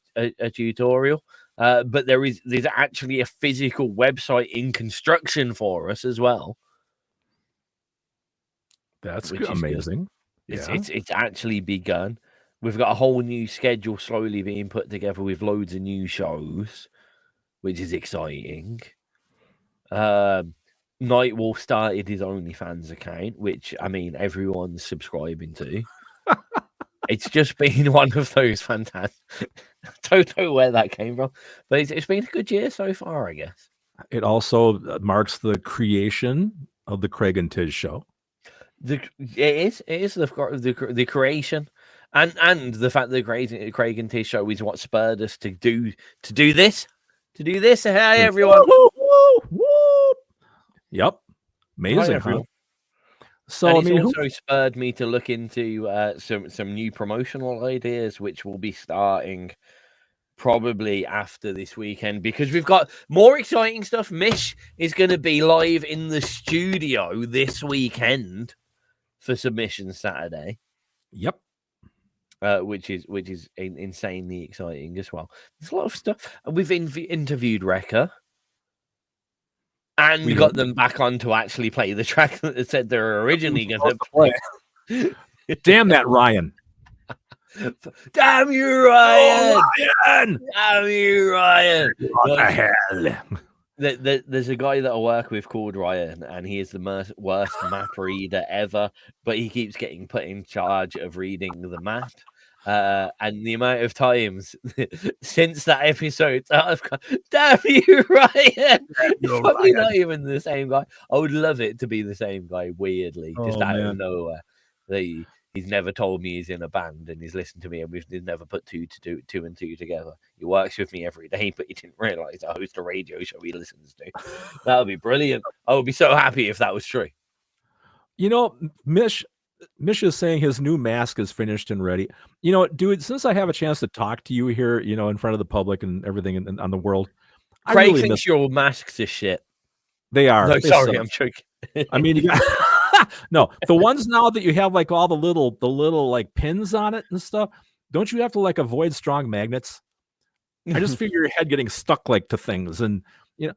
S1: tutorial. But there's actually a physical website in construction for us as well.
S2: That's amazing.
S1: It's actually begun. We've got a whole new schedule slowly being put together with loads of new shows, which is exciting. Nightwolf started his OnlyFans account, which, I mean, everyone's subscribing to. It's just been one of those fantastic. I don't know where that came from, but it's been a good year so far, I guess.
S2: It also marks the creation of the Craig and Tizz Show.
S1: It is the creation, and the fact that the Craig and Tizz Show is what spurred us to do this. Hey everyone!
S2: Yep, amazing. Huh?
S1: So and it's also spurred me to look into some new promotional ideas, which will be starting probably after this weekend, because we've got more exciting stuff. Mish is going to be live in the studio this weekend for Submission Saturday.
S2: Yep.
S1: Which is insanely exciting as well. There's a lot of stuff. We've interviewed Rekka, and we got them back on to actually play the track that they said they were originally going to play.
S2: Damn that Ryan!
S1: Damn you, Ryan!
S2: Oh, Ryan!
S1: Damn you, Ryan!
S2: What the hell?
S1: There's a guy that I work with called Ryan, and he is the worst map reader ever, but he keeps getting put in charge of reading the map. And the amount of times since that episode that I've gone, damn you, Ryan! It's probably not even the same guy. I would love it to be the same guy, weirdly, just out of nowhere. He's never told me he's in a band and he's listened to me and we've never put two and two together. He works with me every day, but he didn't realize I host a radio show he listens to. That would be brilliant. I would be so happy if that was true.
S2: You know, Mish is saying his new mask is finished and ready. You know, dude, since I have a chance to talk to you here, you know, in front of the public and everything and on the world,
S1: Craig really thinks your masks are shit.
S2: They are.
S1: No, sorry, I'm joking.
S2: I mean, you got no, the ones now that you have like all the little like pins on it and stuff. Don't you have to like avoid strong magnets? I just figure your head getting stuck like to things, and you know.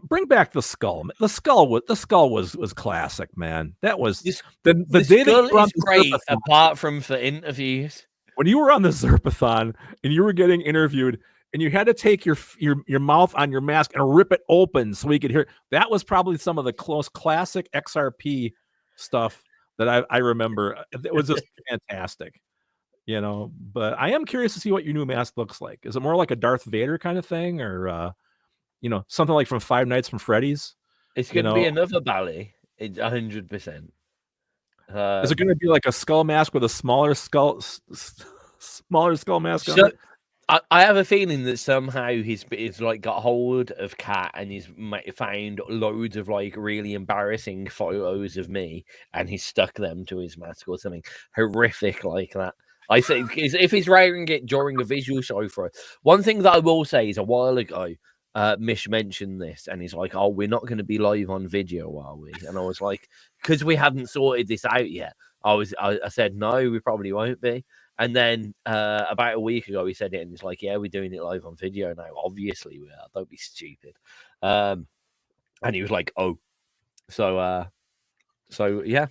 S2: Bring back the skull. The skull was classic, man. That was the day that you were on the
S1: great. Apart from for interviews,
S2: when you were on the Zerpathon and you were getting interviewed, and you had to take your mouth on your mask and rip it open so we could hear. That was probably some of the classic XRP stuff that I remember. It was just fantastic, you know. But I am curious to see what your new mask looks like. Is it more like a Darth Vader kind of thing, or you know, something like from Five Nights from Freddy's?
S1: It's going to be another Bally, 100%.
S2: Is it going to be like a skull mask with a smaller skull mask on it?
S1: I have a feeling that somehow he's like got hold of Kat and he's found loads of like really embarrassing photos of me and he's stuck them to his mask or something horrific like that. I think if he's wearing it during a visual show for it. One thing that I will say is a while ago, Mish mentioned this and he's like, oh, we're not going to be live on video, are we? And I was like, because we hadn't sorted this out yet. I said, no, we probably won't be. And then about a week ago, he said it and he's like, yeah, we're doing it live on video now. Obviously we are. Don't be stupid. And he was like, oh. So yeah.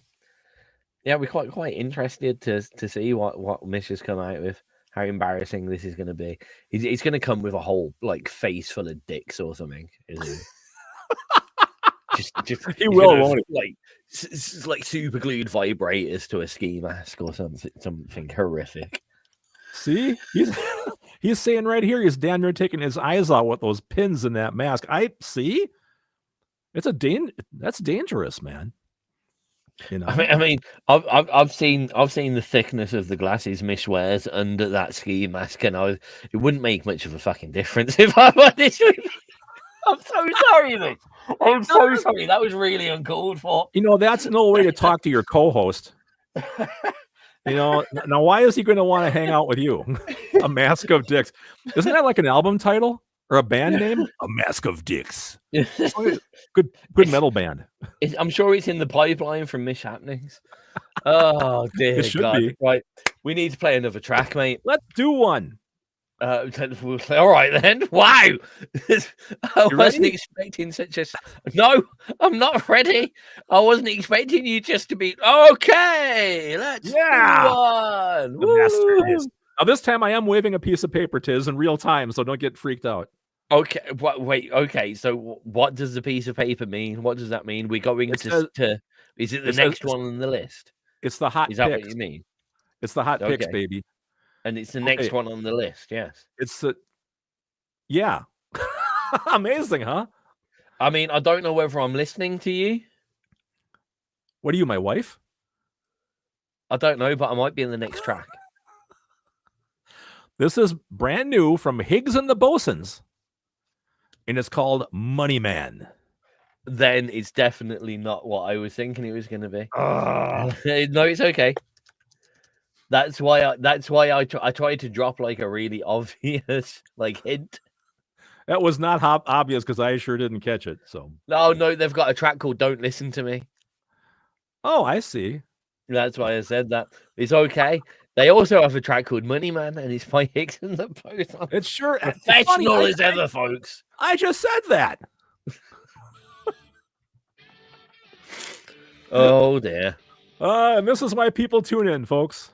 S1: Yeah, we're quite interested to see what Mish has come out with. How embarrassing this is going to be. He's going to come with a whole like face full of dicks or something, isn't he? just
S2: he will, won't he?
S1: Like super glued vibrators to a ski mask or something horrific.
S2: See, he's saying right here, he's damn near taking his eyes out with those pins in that mask. I see. That's dangerous, man. You know?
S1: I mean, I've seen the thickness of the glasses Mish wears under that ski mask, and it wouldn't make much of a fucking difference if I'm honest with you. I'm so sorry, Mish. I'm so sorry. That was really uncalled for.
S2: You know, that's no way to talk to your co-host. You know, now why is he going to want to hang out with you? A Mask of Dicks. Isn't that like an album title or a band name? A Mask of Dicks. Good metal band.
S1: I'm sure it's in the pipeline from Mish Happenings. Oh dear God! Be. Right, we need to play another track, mate.
S2: Let's do one.
S1: All right then. Wow, I wasn't expecting such a. No, I'm not ready. I wasn't expecting you just to be okay. Let's do one.
S2: Now this time I am waving a piece of paper, Tizz, in real time, so don't get freaked out.
S1: Okay, wait. Okay, so what does the piece of paper mean? What does that mean? We're going to. Is it the next one on the list?
S2: It's the hot.
S1: Is that
S2: picks.
S1: what you mean?
S2: It's the hot picks, baby.
S1: And it's the next one on the list. Yes.
S2: It's the. Yeah. Amazing, huh?
S1: I mean, I don't know whether I'm listening to you.
S2: What are you, my wife?
S1: I don't know, but I might be in the next track.
S2: This is brand new from Higgs and the Bosons. And it's called Money Man.
S1: Then it's definitely not what I was thinking it was going to be. No, it's okay. That's why I tried to drop like a really obvious like hint.
S2: That was not obvious because I sure didn't catch it. So
S1: no, they've got a track called "Don't Listen to Me."
S2: Oh, I see.
S1: That's why I said that. It's okay. They also have a track called Money Man, and it's by Higgs and the Bosons.
S2: It's sure
S1: professional as ever, folks.
S2: I just said that.
S1: Oh dear.
S2: And this is why people tune in, folks.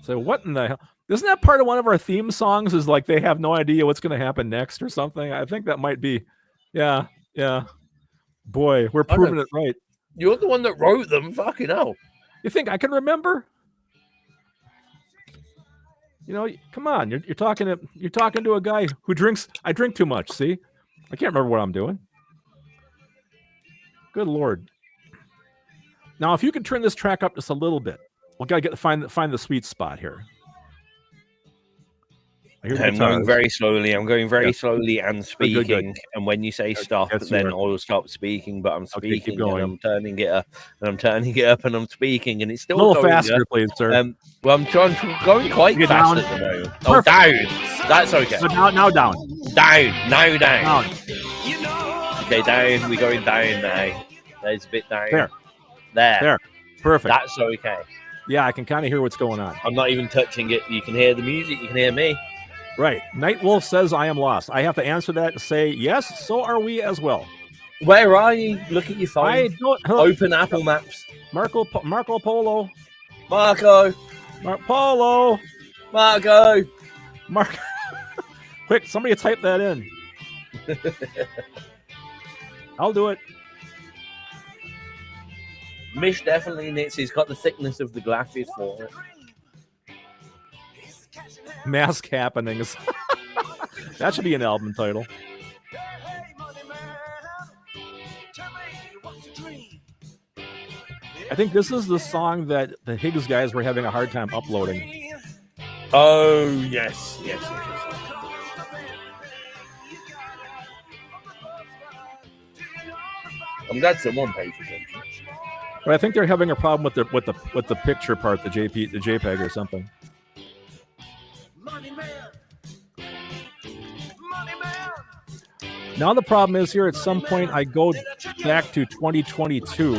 S2: So what in the hell? Isn't that part of one of our theme songs? Is like they have no idea what's going to happen next or something? I think that might be. Yeah. Boy, we're proving it right.
S1: You're the one that wrote them. Fucking hell.
S2: You think I can remember? You know, come on. You're talking to a guy who drinks. I drink too much. See, I can't remember what I'm doing. Good Lord. Now, if you can turn this track up just a little bit, we gotta find the sweet spot here.
S1: I'm going very slowly. I'm going very slowly and speaking.
S2: Good.
S1: And when you say stop, then I'll stop speaking. But I'm speaking,
S2: keep going.
S1: and I'm turning it up, and I'm turning it up, and I'm speaking, and it's still
S2: a little
S1: going
S2: faster,
S1: up.
S2: please, sir.
S1: Well, I'm going quite
S2: Get
S1: fast
S2: down.
S1: at the moment.
S2: Perfect.
S1: Oh, down. That's okay.
S2: So now down.
S1: Down. Now down.
S2: Down.
S1: Okay, down. We're going down now. There's a bit down.
S2: There. Perfect.
S1: That's okay.
S2: Yeah, I can kind of hear what's going on.
S1: I'm not even touching it. You can hear the music. You can hear me.
S2: Right. Nightwolf says I am lost. I have to answer that and say, yes, so are we as well.
S1: Where are you? Look at your phone.
S2: I don't
S1: Open Apple Maps.
S2: Marco Polo.
S1: Marco.
S2: Polo.
S1: Marco.
S2: Quick, somebody type that in. I'll do it.
S1: Mish definitely knits. He's got the thickness of the glasses for it.
S2: Mask happenings. That should be an album title. I think this is the song that the Higgs guys were having a hard time uploading.
S1: Oh, yes. I'm glad someone paid attention.
S2: But I think they're having a problem with the picture part, the JPEG or something. Now the problem is here at some point I go back to 2022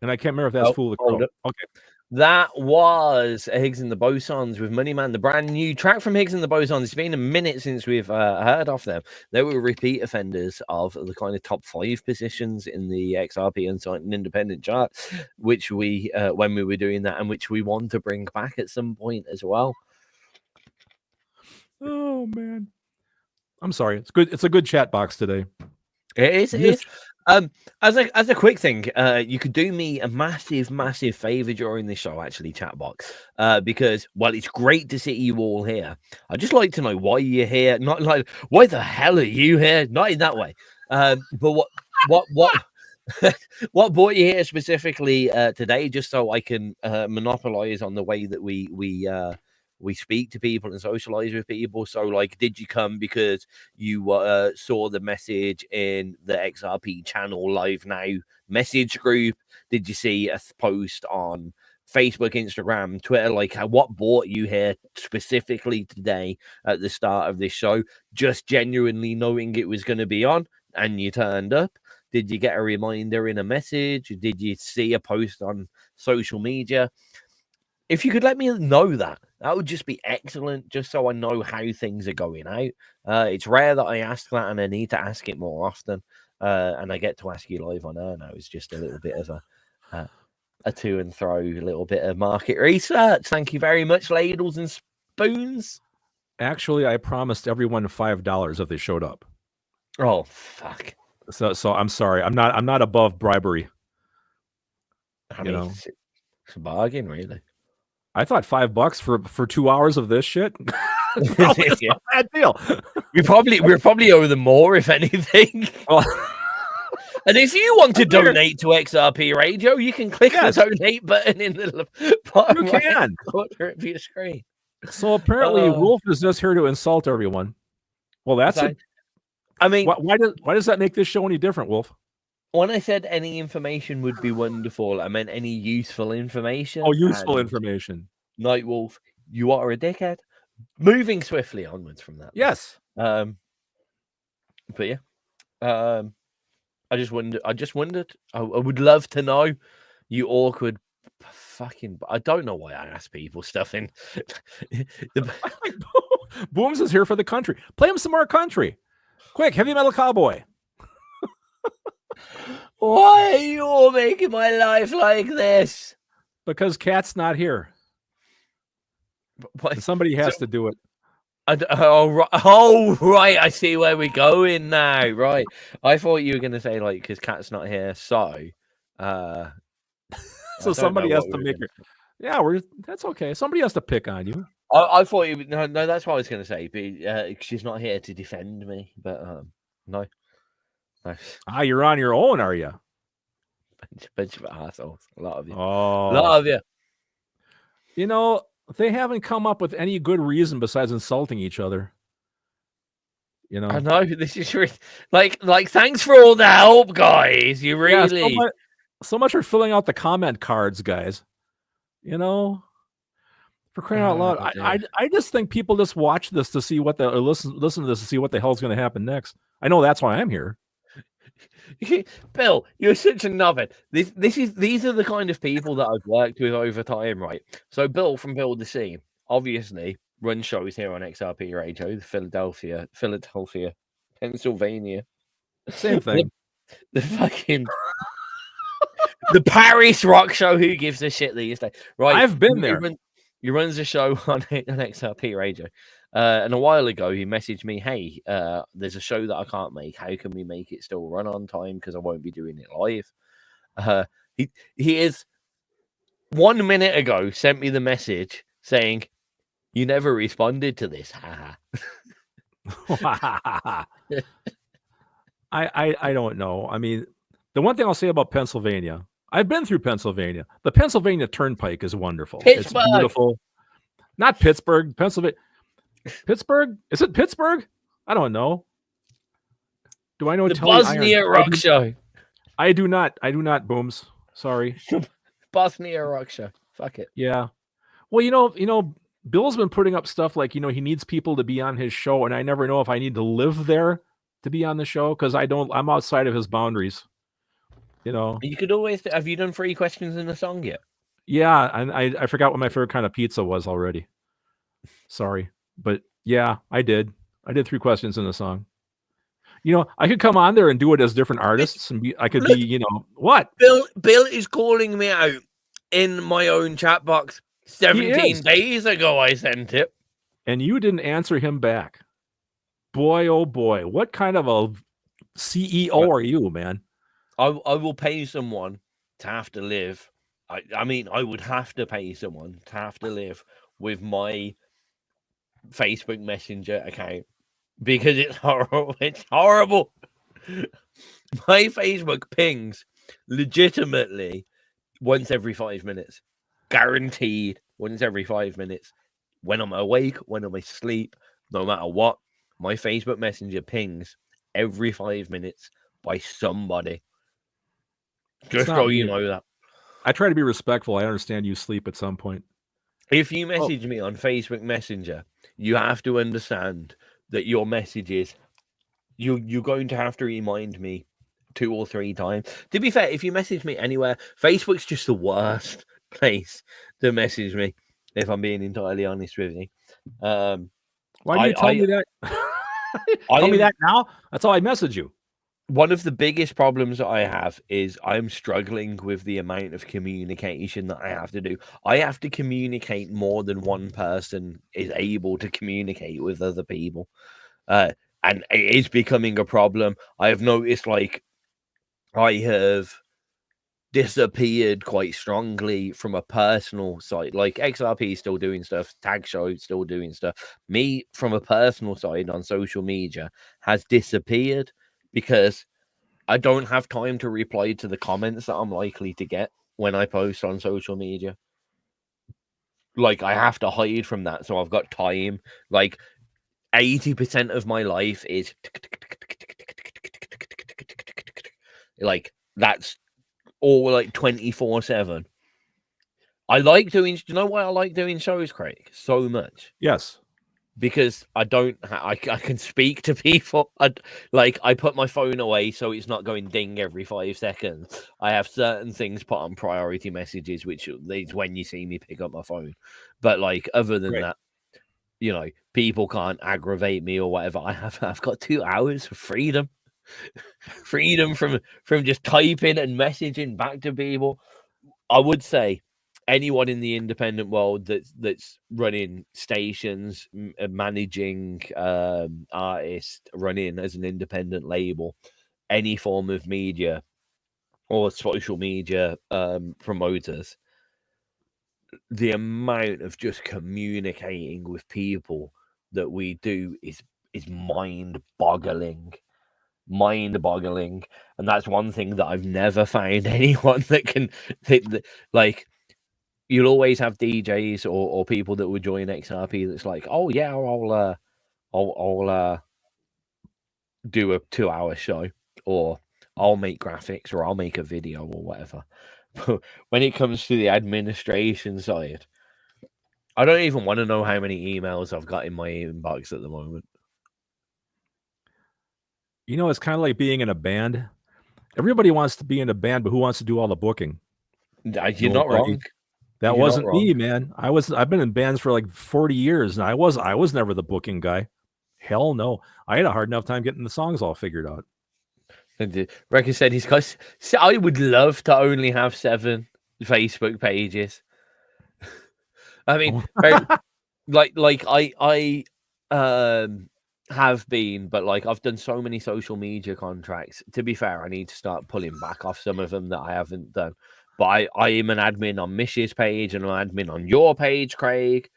S2: and I can't remember if that's Fool the Crow. Okay.
S1: That was Higgs and the Bosons with Money Man, the brand new track from Higgs and the Bosons. It's been a minute since we've heard of them. They were repeat offenders of the kind of top 5 positions in the XRP and independent chart, which we, when we were doing that, and which we want to bring back at some point as well.
S2: Oh, man. I'm sorry. It's good. It's a good chat box today.
S1: It is. It is. As a quick thing, you could do me a massive favor during this show, actually, Chatbox, because while it's great to see you all here, I'd just like to know why you're here. Not like why the hell are you here? Not in that way. But what what brought you here specifically today? Just so I can monopolize on the way that we speak to people and socialize with people. So, like, did you come because you saw the message in the XRP channel Live Now message group? Did you see a post on Facebook, Instagram, Twitter? Like, what brought you here specifically today at the start of this show? Just genuinely knowing it was going to be on and you turned up? Did you get a reminder in a message? Did you see a post on social media? If you could let me know that would just be excellent, just so I know how things are going out. It's rare that I ask that, and I need to ask it more often. And I get to ask you live on air now. It's just a little bit of a to and fro, a little bit of market research. Thank you very much, ladles and spoons.
S2: Actually, I promised everyone $5 if they showed up.
S1: Oh, fuck.
S2: So I'm sorry. I'm not above bribery.
S1: I mean, it's a bargain, really.
S2: I thought $5 for 2 hours of this shit. It's not a bad deal.
S1: We probably owe them more, if anything. And if you want to donate to XRP Radio, you can click the donate button in the bottom right corner of your screen.
S2: So apparently, Wolf is just here to insult everyone. Well, that's it.
S1: I mean,
S2: why does that make this show any different, Wolf?
S1: When I said any information would be wonderful, I meant any useful information.
S2: Oh, useful information.
S1: Nightwolf, you are a dickhead. Moving swiftly onwards from that.
S2: Yes.
S1: But yeah. I just wondered. I would love to know, you awkward fucking. I don't know why I ask people stuff in.
S2: Booms is here for the country. Play him some more country. Quick, heavy metal cowboy.
S1: Why are you all making my life like this?
S2: Because Cat's not here. Somebody has to do it.
S1: Oh, right. I see where we're going now. Right. I thought you were going to say, like, because Cat's not here. So
S2: somebody has to make it. Yeah, that's okay. Somebody has to pick on you.
S1: I thought you would, no, that's what I was going to say. But she's not here to defend me. But no.
S2: You're on your own, are you?
S1: Bunch of assholes. A lot of you.
S2: Oh,
S1: A lot of you.
S2: You know, they haven't come up with any good reason besides insulting each other. You know,
S1: I know this is like. Thanks for all the help, guys. You really
S2: so much for filling out the comment cards, guys. You know, for crying out loud, I just think people just watch this to see what listen to this to see what the hell's going to happen next. I know that's why I'm here.
S1: Bill, you're such a nubbin. These are the kind of people that I've worked with over time, right? So Bill from Build the Scene, obviously runs shows here on XRP Radio, Philadelphia, Pennsylvania.
S2: Same thing.
S1: The fucking the Paris rock show. Who gives a shit these days? Right,
S2: I've been there.
S1: He runs a show on XRP Radio. And a while ago, he messaged me, hey, there's a show that I can't make. How can we make it still run on time? Because I won't be doing it live. He is 1 minute ago sent me the message saying, you never responded to this.
S2: I don't know. I mean, the one thing I'll say about Pennsylvania, I've been through Pennsylvania. The Pennsylvania Turnpike is wonderful.
S1: Pittsburgh.
S2: It's beautiful. Not Pittsburgh, Pennsylvania. Pittsburgh? Is it Pittsburgh? I don't know. Do I know
S1: the Bosnia Rock Show?
S2: I do not, Booms. Sorry.
S1: Bosnia Rock Show. Fuck it.
S2: Yeah. Well, you know, Bill's been putting up stuff like, he needs people to be on his show, and I never know if I need to live there to be on the show because I'm outside of his boundaries.
S1: You could always. Have you done 3 questions in the song yet?
S2: Yeah, and I forgot what my favorite kind of pizza was already. Sorry, but yeah, I did. I did 3 questions in the song. I could come on there and do it as different artists, and I could be, what?
S1: Bill is calling me out in my own chat box. 17 days ago, I sent it,
S2: and you didn't answer him back. Boy, oh boy, what kind of a CEO are you, man?
S1: I will pay someone to have to live. I mean, I would have to pay someone to have to live with my Facebook Messenger account because it's horrible. It's horrible. My Facebook pings legitimately once every 5 minutes. Guaranteed once every 5 minutes. When I'm awake, when I'm asleep, no matter what, my Facebook Messenger pings every 5 minutes by somebody. Just so you know that.
S2: I try to be respectful. I understand you sleep at some point.
S1: If you message me on Facebook Messenger, you have to understand that your messages, you're going to have to remind me 2 or 3 times. To be fair, if you message me anywhere, Facebook's just the worst place to message me, if I'm being entirely honest with you.
S2: Why do you tell me that? Tell me that now? That's how I message you.
S1: One of the biggest problems that I have is I'm struggling with the amount of communication that I have to do. I have to communicate more than one person is able to communicate with other people. And it is becoming a problem. I have noticed, I have disappeared quite strongly from a personal side. Like, XRP is still doing stuff, Tag Show still doing stuff. Me, from a personal side on social media, has disappeared because I don't have time to reply to the comments that I'm likely to get when I post on social media. I have to hide from that, so I've got time. 80% of my life is that's all 24/7. I like doing. Do you know why I like doing shows, Craig? So much.
S2: Yes.
S1: Because I can speak to people. I put my phone away so it's not going ding every 5 seconds. I have certain things put on priority messages, which is when you see me pick up my phone. But other than that, people can't aggravate me or whatever. I've got 2 hours of freedom from just typing and messaging back to people. I would say anyone in the independent world that's running stations, managing artists, running as an independent label, any form of media or social media promoters, the amount of just communicating with people that we do is mind-boggling. And that's one thing that I've never found anyone that can like. You'll always have DJs or people that would join XRP that's like, oh yeah, I'll do a 2-hour show, or I'll make graphics, or I'll make a video, or whatever. But when it comes to the administration side, I don't even want to know how many emails I've got in my inbox at the moment.
S2: You know, it's kind of like being in a band. Everybody wants to be in a band, but who wants to do all the booking?
S1: You're not wrong.
S2: That wasn't me, man. I've been in bands for like 40 years, and I was never the booking guy. Hell no. I had a hard enough time getting the songs all figured out.
S1: And Reckon said he's got. I would love to only have 7 Facebook pages. I mean, like I have been, but like I've done so many social media contracts. To be fair, I need to start pulling back off some of them that I haven't done. But I am an admin on Mish's page and an admin on your page, Craig.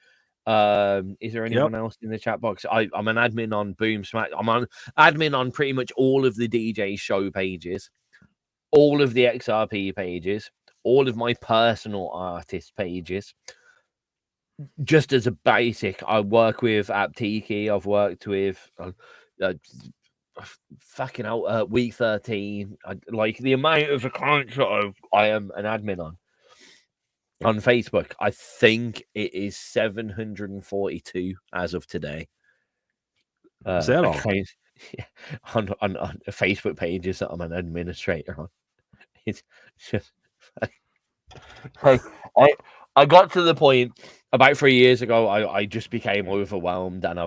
S1: Is there anyone else in the chat box? I'm an admin on Boom Smack. I'm an admin on pretty much all of the DJ show pages, all of the XRP pages, all of my personal artist pages. Just as a basic, I work with Aptiki. I've worked with fucking out Week 13. Like the amount of accounts that I am an admin on Facebook. I think it is 742 as of today.
S2: Is that all?
S1: On Facebook pages that I'm an administrator on. It's just like I got to the point about 3 years ago. I just became overwhelmed, and I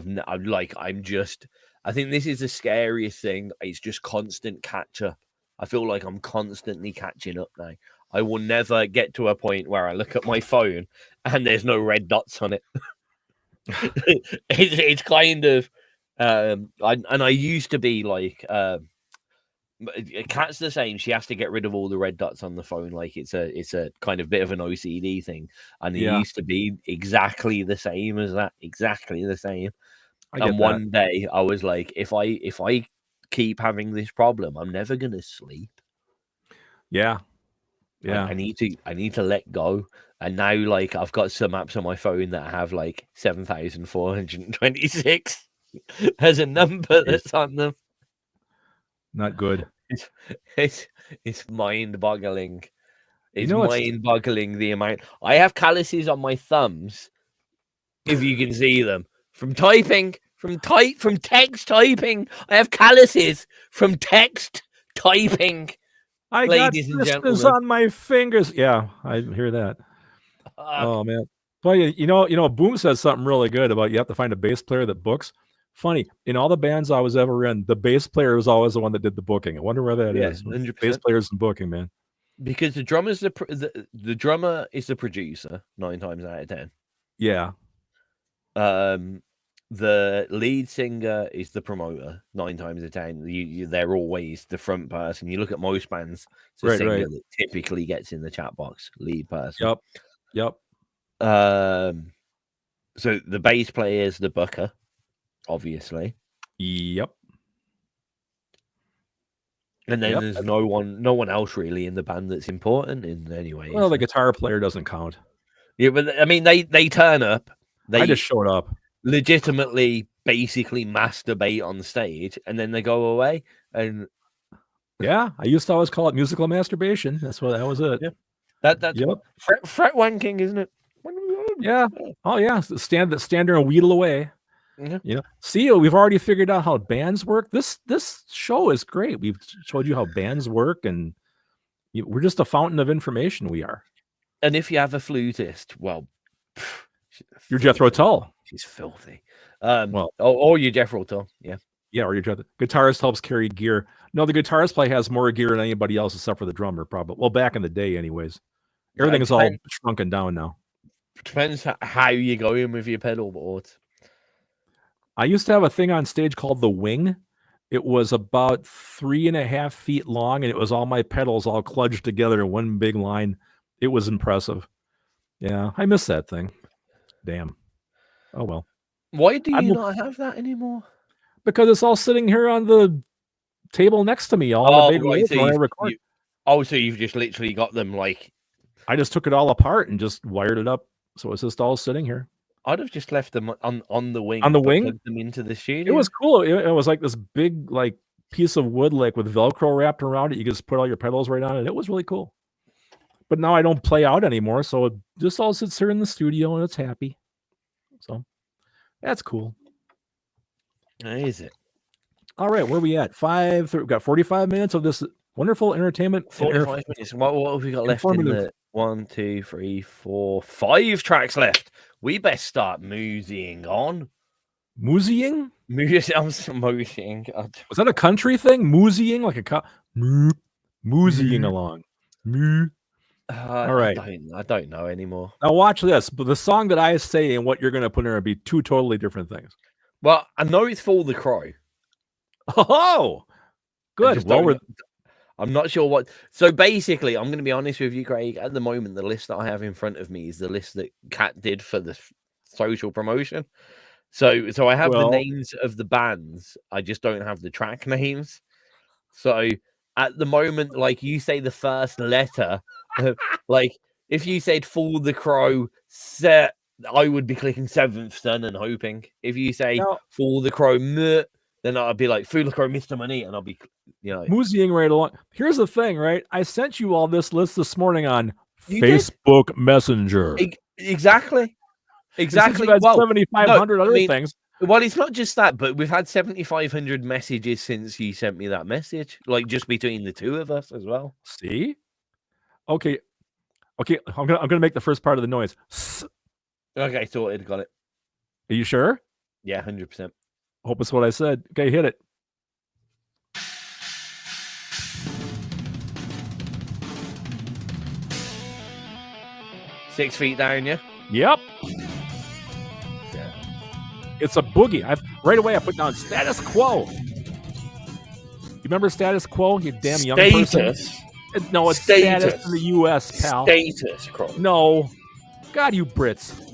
S1: think this is the scariest thing. It's just constant catch up. I feel like I'm constantly catching up now. I will never get to a point where I look at my phone and there's no red dots on it. It's kind of, I used to be like, Kat's the same. She has to get rid of all the red dots on the phone. Like it's a kind of bit of an OCD thing. And it used to be exactly the same as that. Exactly the same. And one day I was like, if I keep having this problem, I'm never gonna sleep.
S2: Yeah.
S1: I need to let go. And now, like, I've got some apps on my phone that have like 7,426 as a number that's on them.
S2: Not good.
S1: It's mind-boggling. It's mind-boggling the amount. I have calluses on my thumbs, if you can see them. From typing, from text typing. I have calluses from text typing.
S2: I got blisters on my fingers. Yeah, I hear that. Oh man, but you know, Boom says something really good about you have to find a bass player that books. Funny, in all the bands I was ever in, the bass player was always the one that did the booking. I wonder where that is. 100%. Bass players and booking, man.
S1: Because the drummer's the drummer is the producer 9 times out of 10.
S2: Yeah.
S1: The lead singer is the promoter 9 times out of 10. They're always the front person. You look at most bands, it's the singer that typically gets in the chat box, lead person.
S2: Yep.
S1: So the bass player is the booker, obviously.
S2: Yep.
S1: And then there's no one else really in the band that's important in any way.
S2: Well, the guitar player doesn't count.
S1: Yeah, but I mean, they turn up.
S2: I just showed up.
S1: Legitimately, basically masturbate on stage, and then they go away. And
S2: yeah, I used to always call it musical masturbation. That was it.
S1: Yeah, that's fret wanking, isn't it?
S2: Yeah. Oh yeah, stand there and wheedle away.
S1: Yeah.
S2: See, we've already figured out how bands work. This show is great. We've showed you how bands work, and we're just a fountain of information. We are.
S1: And if you have a flutist, well,
S2: you're Jethro Tull.
S1: She's filthy. Or you're Jethro Tull. Yeah.
S2: Yeah, or your guitarist helps carry gear. No, the guitarist play has more gear than anybody else except for the drummer, probably. Well, back in the day, anyways. Everything is all shrunken down now.
S1: Depends how you're going with your pedal boards.
S2: I used to have a thing on stage called the Wing. It was about 3.5 feet long, and it was all my pedals all cludged together in one big line. It was impressive. Yeah, I miss that thing. Damn. Oh well.
S1: Why do you not have that anymore?
S2: Because it's all sitting here on the table next to me. All the big
S1: right.
S2: when I record.
S1: So you've just literally got them like.
S2: I just took it all apart and just wired it up, so it's just all sitting here.
S1: I'd have just left them on the wing.
S2: On the wing,
S1: plugged them into the studio.
S2: It was cool. It was like this big like piece of wood, like with Velcro wrapped around it. You could just put all your pedals right on it. It was really cool. But now I don't play out anymore, so it just all sits here in the studio and it's happy. So that's cool.
S1: Is it?
S2: All right, where are we at? We've got 45 minutes of this wonderful entertainment.
S1: 45 minutes. What have we got left in the 1, 2, 3, 4, 5 tracks left? We best start mooseying on.
S2: Mooseying?
S1: Mooseying.
S2: Was that a country thing? Mooseying? Like a mooseying along. All right.
S1: I don't know anymore.
S2: Now watch this. But the song that I say and what you're going to put in are be two totally different things.
S1: Well, I know it's For the Crow.
S2: Oh, good. Well,
S1: I'm not sure what. So basically, I'm going to be honest with you, Craig. At the moment, the list that I have in front of me is the list that Kat did for the social promotion. So I have the names of the bands. I just don't have the track names. So at the moment, like you say, the first letter, like if you said For the Crow set, I would be clicking Seventh Son and hoping. If you say For the Crow, then I'd be like For the Crow, Mr. Money, and I'll be,
S2: mooseying right along. Here's the thing, right? I sent you all this list this morning on Facebook Messenger.
S1: Exactly.
S2: Well, 7,500 other things.
S1: Well, it's not just that, but we've had 7,500 messages since you sent me that message, like just between the two of us as well.
S2: See? Okay. I'm gonna make the first part of the noise.
S1: Okay, sorted. Got it.
S2: Are you sure?
S1: Yeah, 100%.
S2: Hope it's what I said. Okay, hit it.
S1: Six Feet Down, yeah?
S2: Yep. Yeah. It's a boogie. Right away I put down Status Quo. You remember Status Quo? You damn young person. No, it's Status in the U.S., pal.
S1: Status Quo.
S2: No. God, you Brits.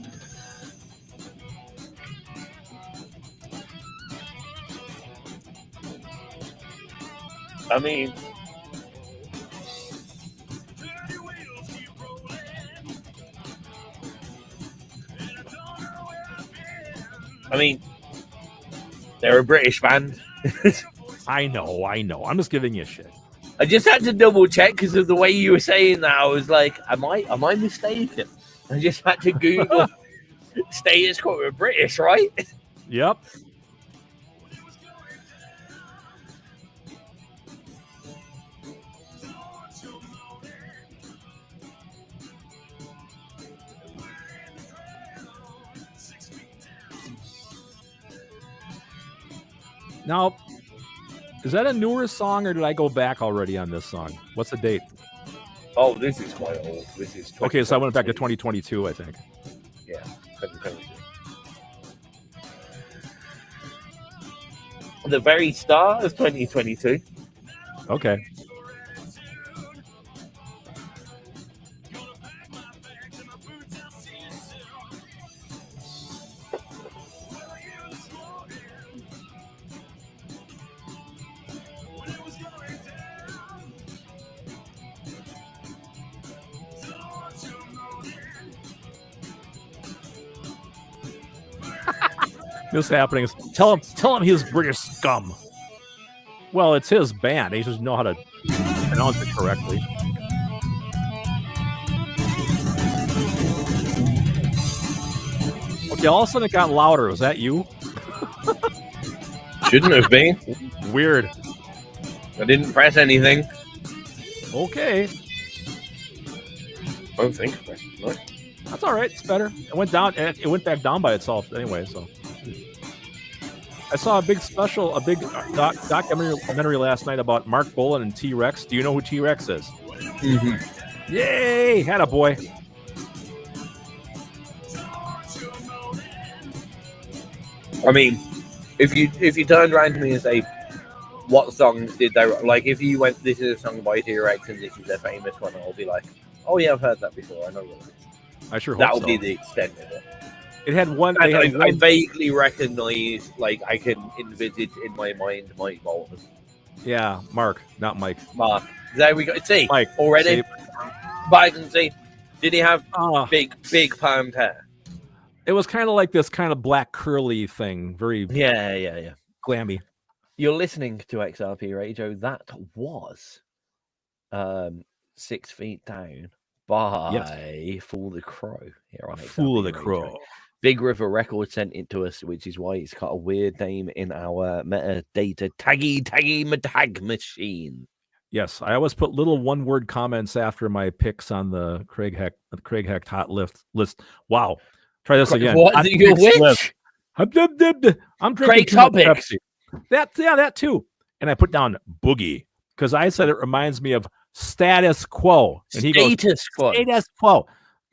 S1: I mean, they're a British band.
S2: I know. I'm just giving you shit.
S1: I just had to double check because of the way you were saying that. I was like, am I mistaken? I just had to Google Status Quo. We're British, right?
S2: Yep. Now, is that a newer song or did I go back already on this song? What's the date?
S1: Oh, this is quite old. This is
S2: okay, so I went back to 2022, I think.
S1: Yeah, 2022. The very start of 2022.
S2: Okay. This happening. Tell him he's British scum. Well, it's his band. He doesn't know how to pronounce it correctly. Okay, all of a sudden it got louder. Was that you?
S1: Shouldn't have been.
S2: Weird.
S1: I didn't press anything.
S2: Okay.
S1: I don't think so. No.
S2: That's all right. It's better. It went down. It went back down by itself anyway. So I saw a big documentary last night about Mark Bolan and T-Rex. Do you know who T-Rex is?
S1: Mm-hmm.
S2: Yay! Had a boy.
S1: I mean, if you turned around to me and say, what songs did they like? If you went, this is a song by T-Rex and this is their famous one, I'll be like, oh yeah, I've heard that before. I know what it is.
S2: I sure hope
S1: That'll
S2: so.
S1: be the extent of it.
S2: It had one.
S1: And
S2: They had
S1: I
S2: one
S1: vaguely recognize, like, I can envisage in my mind Mike Bolton.
S2: yeah, Mark, not Mike.
S1: Mark. There we go. See,
S2: Mike
S1: already.
S2: see,
S1: But I can see. Did he have
S2: uh,
S1: big palmed hair?
S2: it was kind of like this kind of black curly thing, very
S1: Yeah.
S2: glammy.
S1: You're listening to XRP Radio. That was 6 Feet Down by Fool the Crow here on XRP
S2: Fool the
S1: Radio.
S2: Crow.
S1: Big River Records sent it to us, which is why it's got a weird name in our metadata tag machine.
S2: Yes, I always put little one-word comments after my picks on the Craig Hecht hot list. Wow, try this again.
S1: What?
S2: Hot
S1: Your
S2: picks
S1: which?
S2: list. I'm drinking
S1: Craig
S2: too much
S1: topics.
S2: Pepsi. That too. And I put down Boogie because I said it reminds me of Status Quo. And he goes, Status Quo.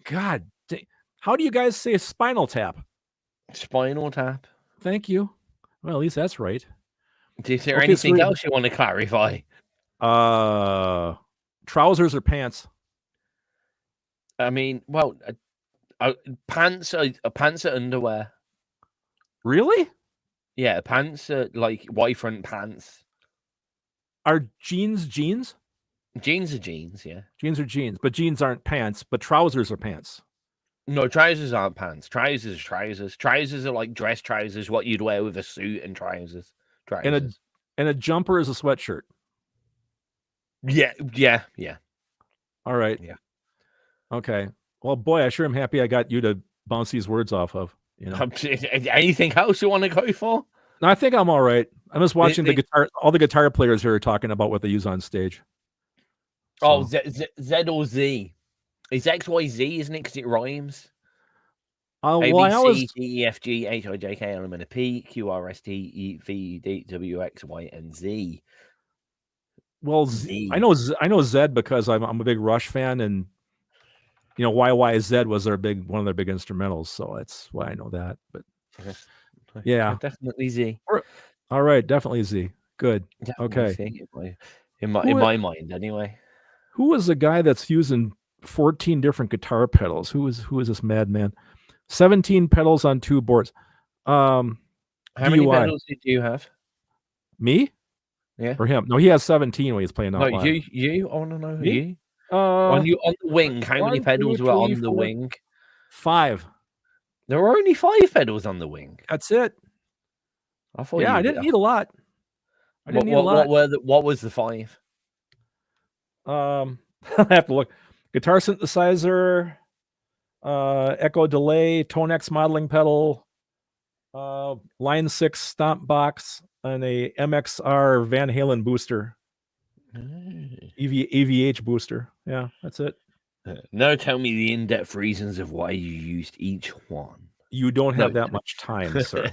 S2: God, how do you guys say Spinal Tap?
S1: Spinal Tap.
S2: Thank you. Well, at least that's right.
S1: Is there anything else you want to clarify?
S2: Trousers or pants?
S1: I mean, well, pants are underwear.
S2: Really?
S1: Yeah, pants are like Y-front pants.
S2: Are jeans jeans?
S1: Jeans are jeans, yeah.
S2: Jeans are jeans, but jeans aren't pants, but trousers are pants.
S1: No, trousers aren't pants. Trousers are trousers. Trousers are like dress trousers, what you'd wear with a suit and trousers.
S2: And a jumper is a sweatshirt.
S1: Yeah.
S2: All right.
S1: Yeah.
S2: Okay. Well, boy, I sure am happy I got you to bounce these words off of. You know.
S1: Anything else you want to go for?
S2: No, I think I'm all right. I'm just watching all the guitar players here are talking about what they use on stage.
S1: So. Oh, Z or Z. It's XYZ, isn't it? Because it rhymes.
S2: Oh,
S1: A,
S2: well,
S1: B, C, D, E, F, G, H, I, J, K, L, M, N, P, Q, R, S, T, E, V, D, W, X, Y, and Z.
S2: Well, Z. I know Z because I'm a big Rush fan, and you know YYZ was one of their big instrumentals, so that's why I know that. But yeah,
S1: definitely Z.
S2: All right, definitely Z. Good.
S1: Definitely
S2: okay.
S1: Z in my mind, anyway.
S2: Who was the guy that's using 14 different guitar pedals? Who is this madman? 17 pedals on 2 boards.
S1: How many pedals did you have?
S2: Me?
S1: Yeah.
S2: Or him? No, he has 17 when he's playing out live.
S1: You. I want to know
S2: Me?
S1: you. On the wing, how many pedals were on the wing?
S2: 5.
S1: There were only 5 pedals on the wing.
S2: That's it.
S1: I thought.
S2: Yeah, I didn't need a lot.
S1: What was the 5?
S2: I have to look. Guitar synthesizer, echo delay, Tonex modeling pedal, line 6 stomp box, and a MXR Van Halen booster. AVH booster. Yeah, that's it.
S1: Now tell me the in-depth reasons of why you used each one.
S2: You don't have that much time, sir.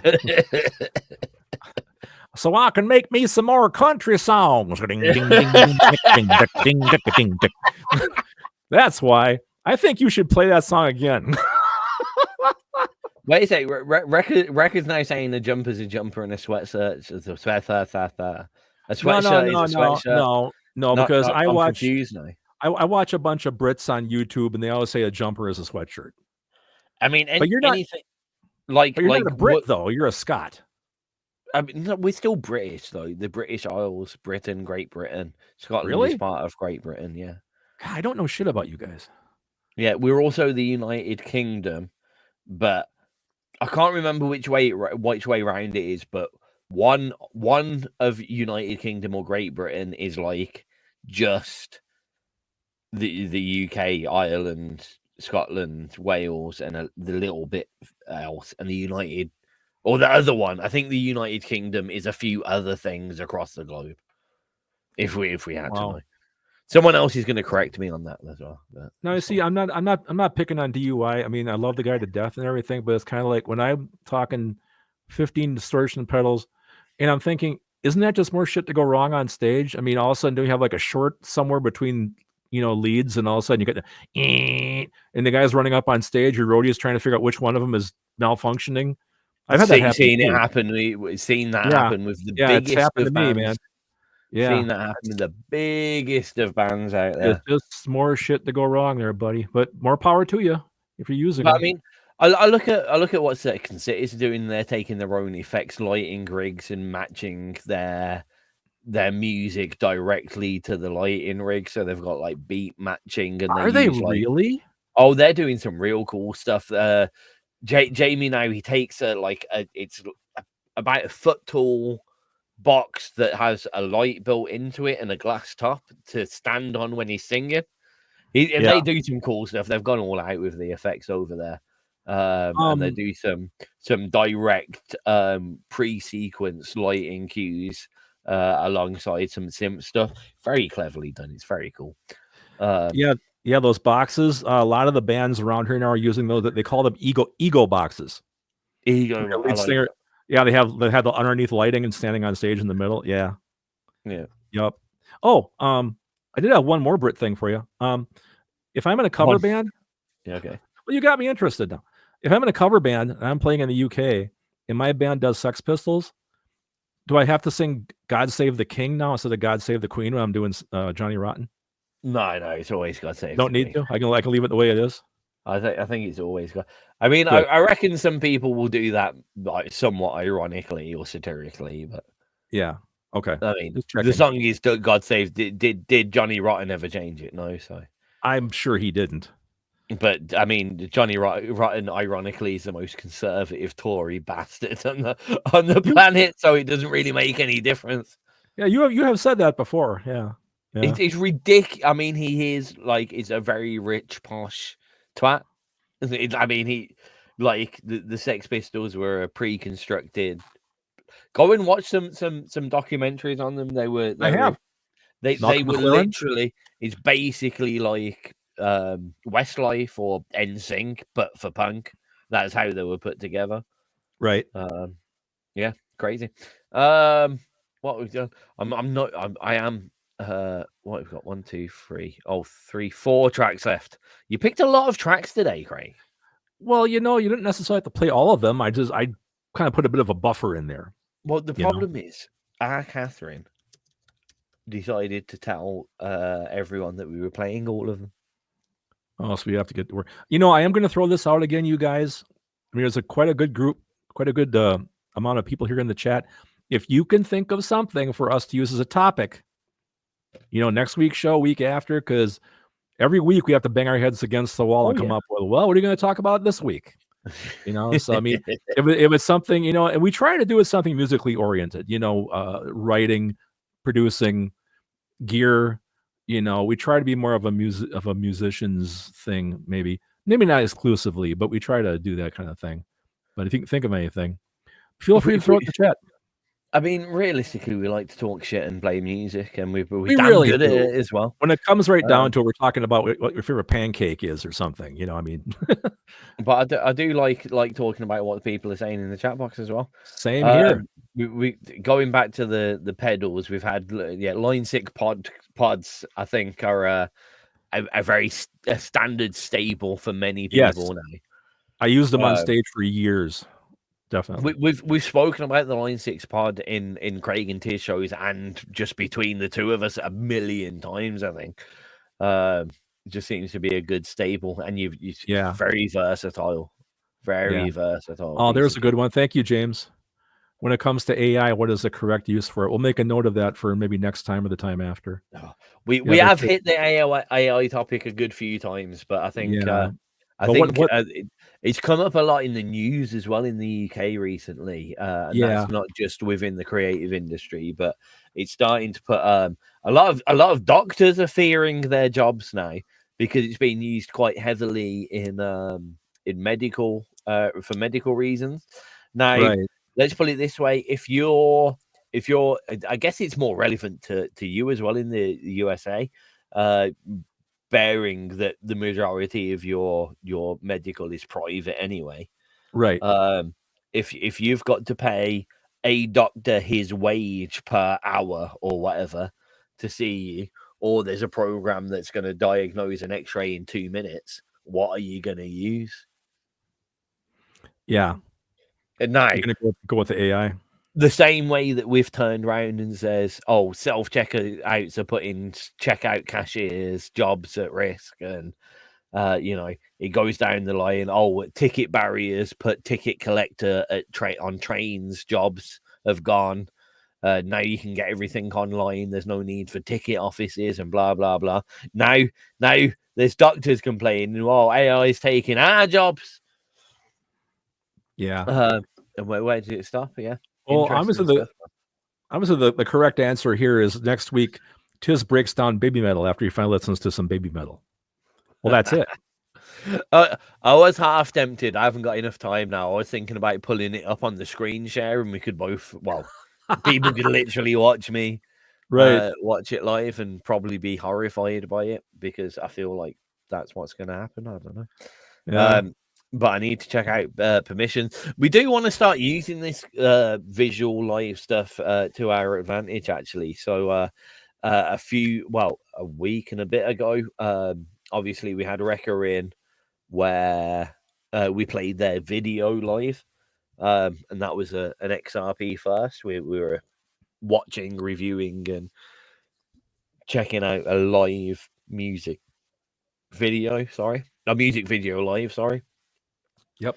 S2: So I can make me some more country songs. That's why I think you should play that song again.
S1: Wait a sec. Record's now saying a jumper's a jumper and a sweatshirt is a sweatshirt. A sweatshirt is a sweatshirt.
S2: No, because I watch.
S1: Confused now.
S2: I watch a bunch of Brits on YouTube, and they always say a jumper is a sweatshirt.
S1: I mean,
S2: but you're not
S1: anything like.
S2: But you're not a Brit though. You're a Scot.
S1: I mean, no, we're still British though. The British Isles, Britain, Great Britain, Scotland
S2: really?
S1: is part of Great Britain. Yeah.
S2: God, I don't know shit about you guys.
S1: Yeah, we're also the United Kingdom, but I can't remember which way round it is. But one of United Kingdom or Great Britain is like just the UK, Ireland, Scotland, Wales, and the little bit else, and the United. Or the other one, I think the United Kingdom is a few other things across the globe. If we had to know, someone else is going to correct me on that as well.
S2: No, you see, I'm not picking on DUI. I mean, I love the guy to death and everything, but it's kind of like when I'm talking 15 distortion pedals, and I'm thinking, isn't that just more shit to go wrong on stage? I mean, all of a sudden, do we have like a short somewhere between leads, and all of a sudden you get and the guy's running up on stage, your roadie is trying to figure out which one of them is malfunctioning. I've had that happen.
S1: Seen that happen with the biggest
S2: happened
S1: of
S2: to me,
S1: bands.
S2: Man. Yeah,
S1: seen that happen with the biggest of bands out there.
S2: It's just more shit to go wrong there, buddy. But more power to you. if you're using
S1: But
S2: them.
S1: I mean, I look at what Second City's doing. They're taking their own effects lighting rigs and matching their music directly to the lighting rig. So they've got like beat matching, and
S2: Are they
S1: use, like,
S2: really?
S1: oh, they're doing some real cool stuff. Jamie now, he takes it's about a foot tall box that has a light built into it and a glass top to stand on when he's singing. They do some cool stuff. They've gone all out with the effects over there. And they do some direct pre-sequence lighting cues alongside some simp stuff. Very cleverly done. It's very cool.
S2: Yeah, those boxes. A lot of the bands around here now are using those. That they call them ego boxes.
S1: Ego.
S2: Lead singer. Yeah, they have the underneath lighting and standing on stage in the middle. Yeah. Yep. Oh, I did have one more Brit thing for you. If I'm in a cover band,
S1: okay.
S2: Well, you got me interested now. If I'm in a cover band and I'm playing in the UK and my band does Sex Pistols, do I have to sing "God Save the King" now instead of "God Save the Queen" when I'm doing Johnny Rotten?
S1: No, it's always God Save.
S2: Don't need to. I can leave it the way it is.
S1: I think it's always got. I mean, I reckon some people will do that like somewhat ironically or satirically, but
S2: yeah, okay.
S1: I mean, the song is "God Save." Did Johnny Rotten ever change it? No, so
S2: I'm sure he didn't.
S1: But I mean, Johnny Rotten, ironically, is the most conservative Tory bastard on the planet, so it doesn't really make any difference.
S2: Yeah, you have said that before. Yeah.
S1: It's ridiculous. I mean, he is it's a very rich, posh twat. I mean, he the Sex Pistols were a pre-constructed. Go and watch some documentaries on them. They were literally. It's basically like Westlife or NSYNC, but for punk. That's how they were put together.
S2: Right.
S1: Yeah, crazy. What we've done? I am. What we've got? 1, 2, 3. Oh, 3, 4 tracks left. You picked a lot of tracks today, Craig.
S2: Well, you didn't necessarily have to play all of them. I kind of put a bit of a buffer in there.
S1: Well, the problem is, our Catherine decided to tell everyone that we were playing all of them.
S2: Oh, so we have to get to work. I am going to throw this out again, you guys. I mean, there's quite a good group, quite a good amount of people here in the chat. If you can think of something for us to use as a topic, next week's show, week after, because every week we have to bang our heads against the wall and come up with, well, what are you going to talk about this week? So I mean, if it's something, and we try to do it something musically oriented, writing, producing, gear. We try to be more of a musician's thing, maybe not exclusively, but we try to do that kind of thing. But if you can think of anything, feel free to throw it in the chat.
S1: I mean, realistically, we like to talk shit and play music, and we damn
S2: really
S1: good at it as well.
S2: When it comes right down to it, we're talking about what your favorite pancake is or something. I mean,
S1: but I do like talking about what people are saying in the chat box as well.
S2: Same here.
S1: We going back to the pedals. We've had Line 6 pods. I think are a very standard staple for many people now.
S2: I used them on stage for years. Definitely.
S1: We've spoken about the Line 6 pod in Craig and Tizz shows and just between the two of us a million times, I think. It just seems to be a good staple, and you very versatile. Very versatile.
S2: Oh, there's a good one. Thank you, James. When it comes to AI, what is the correct use for it? We'll make a note of that for maybe next time or the time after.
S1: We have hit the AI topic a good few times, but I think it's come up a lot in the news as well in the UK recently. And that's not just within the creative industry, but it's starting to put a lot of doctors are fearing their jobs now because it's being used quite heavily in medical for medical reasons. Now, let's put it this way: if you're, I guess it's more relevant to you as well in the USA. Bearing that the majority of your medical is private anyway,
S2: right?
S1: If you've got to pay a doctor his wage per hour or whatever to see you, or there's a program that's going to diagnose an X-ray in 2 minutes, what are you going to use?
S2: Yeah,
S1: and now
S2: you're going to go with the AI.
S1: The same way that we've turned around and says, oh, self-checkouts are putting checkout cashiers' jobs at risk. And It goes down the line. Oh, ticket barriers, put ticket collector on trains. Jobs have gone. Now you can get everything online. There's no need for ticket offices and blah blah blah. Now there's doctors complaining. Oh, AI is taking our jobs.
S2: Yeah.
S1: And where did it stop? Yeah.
S2: Well, obviously the correct answer here is next week. Tizz breaks down baby metal after he finally listens to some baby metal. Well, that's it.
S1: I was half tempted. I haven't got enough time now. I was thinking about pulling it up on the screen share, and we could both. Well, people could literally watch me, watch it live, and probably be horrified by it because I feel like that's what's going to happen. I don't know.
S2: Yeah.
S1: But I need to check out permissions. We do want to start using this visual live stuff to our advantage, actually. So a week and a bit ago, obviously we had Wrecker in where we played their video live, and that was an XRP first. We were watching, reviewing, and checking out a live music video. Sorry, a music video live. Sorry.
S2: Yep.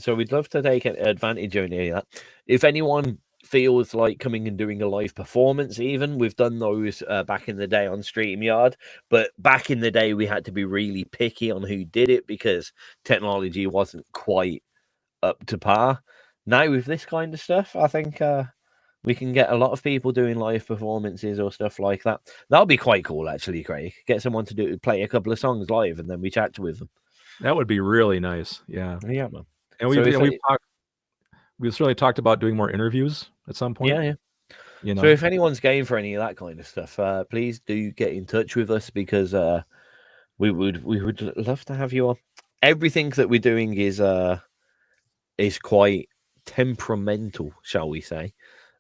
S1: So we'd love to take advantage of any of that. If anyone feels like coming and doing a live performance, even we've done those back in the day on StreamYard, but back in the day we had to be really picky on who did it because technology wasn't quite up to par. Now with this kind of stuff, I think we can get a lot of people doing live performances or stuff like that. That'll be quite cool, actually, Craig. Get someone to play a couple of songs live and then we chat with them.
S2: That would be really nice. Yeah.
S1: Yeah, man.
S2: And we've certainly talked about doing more interviews at some point.
S1: Yeah. So if anyone's game for any of that kind of stuff, please do get in touch with us because we would love to have you on. Everything that we're doing is quite temperamental, shall we say?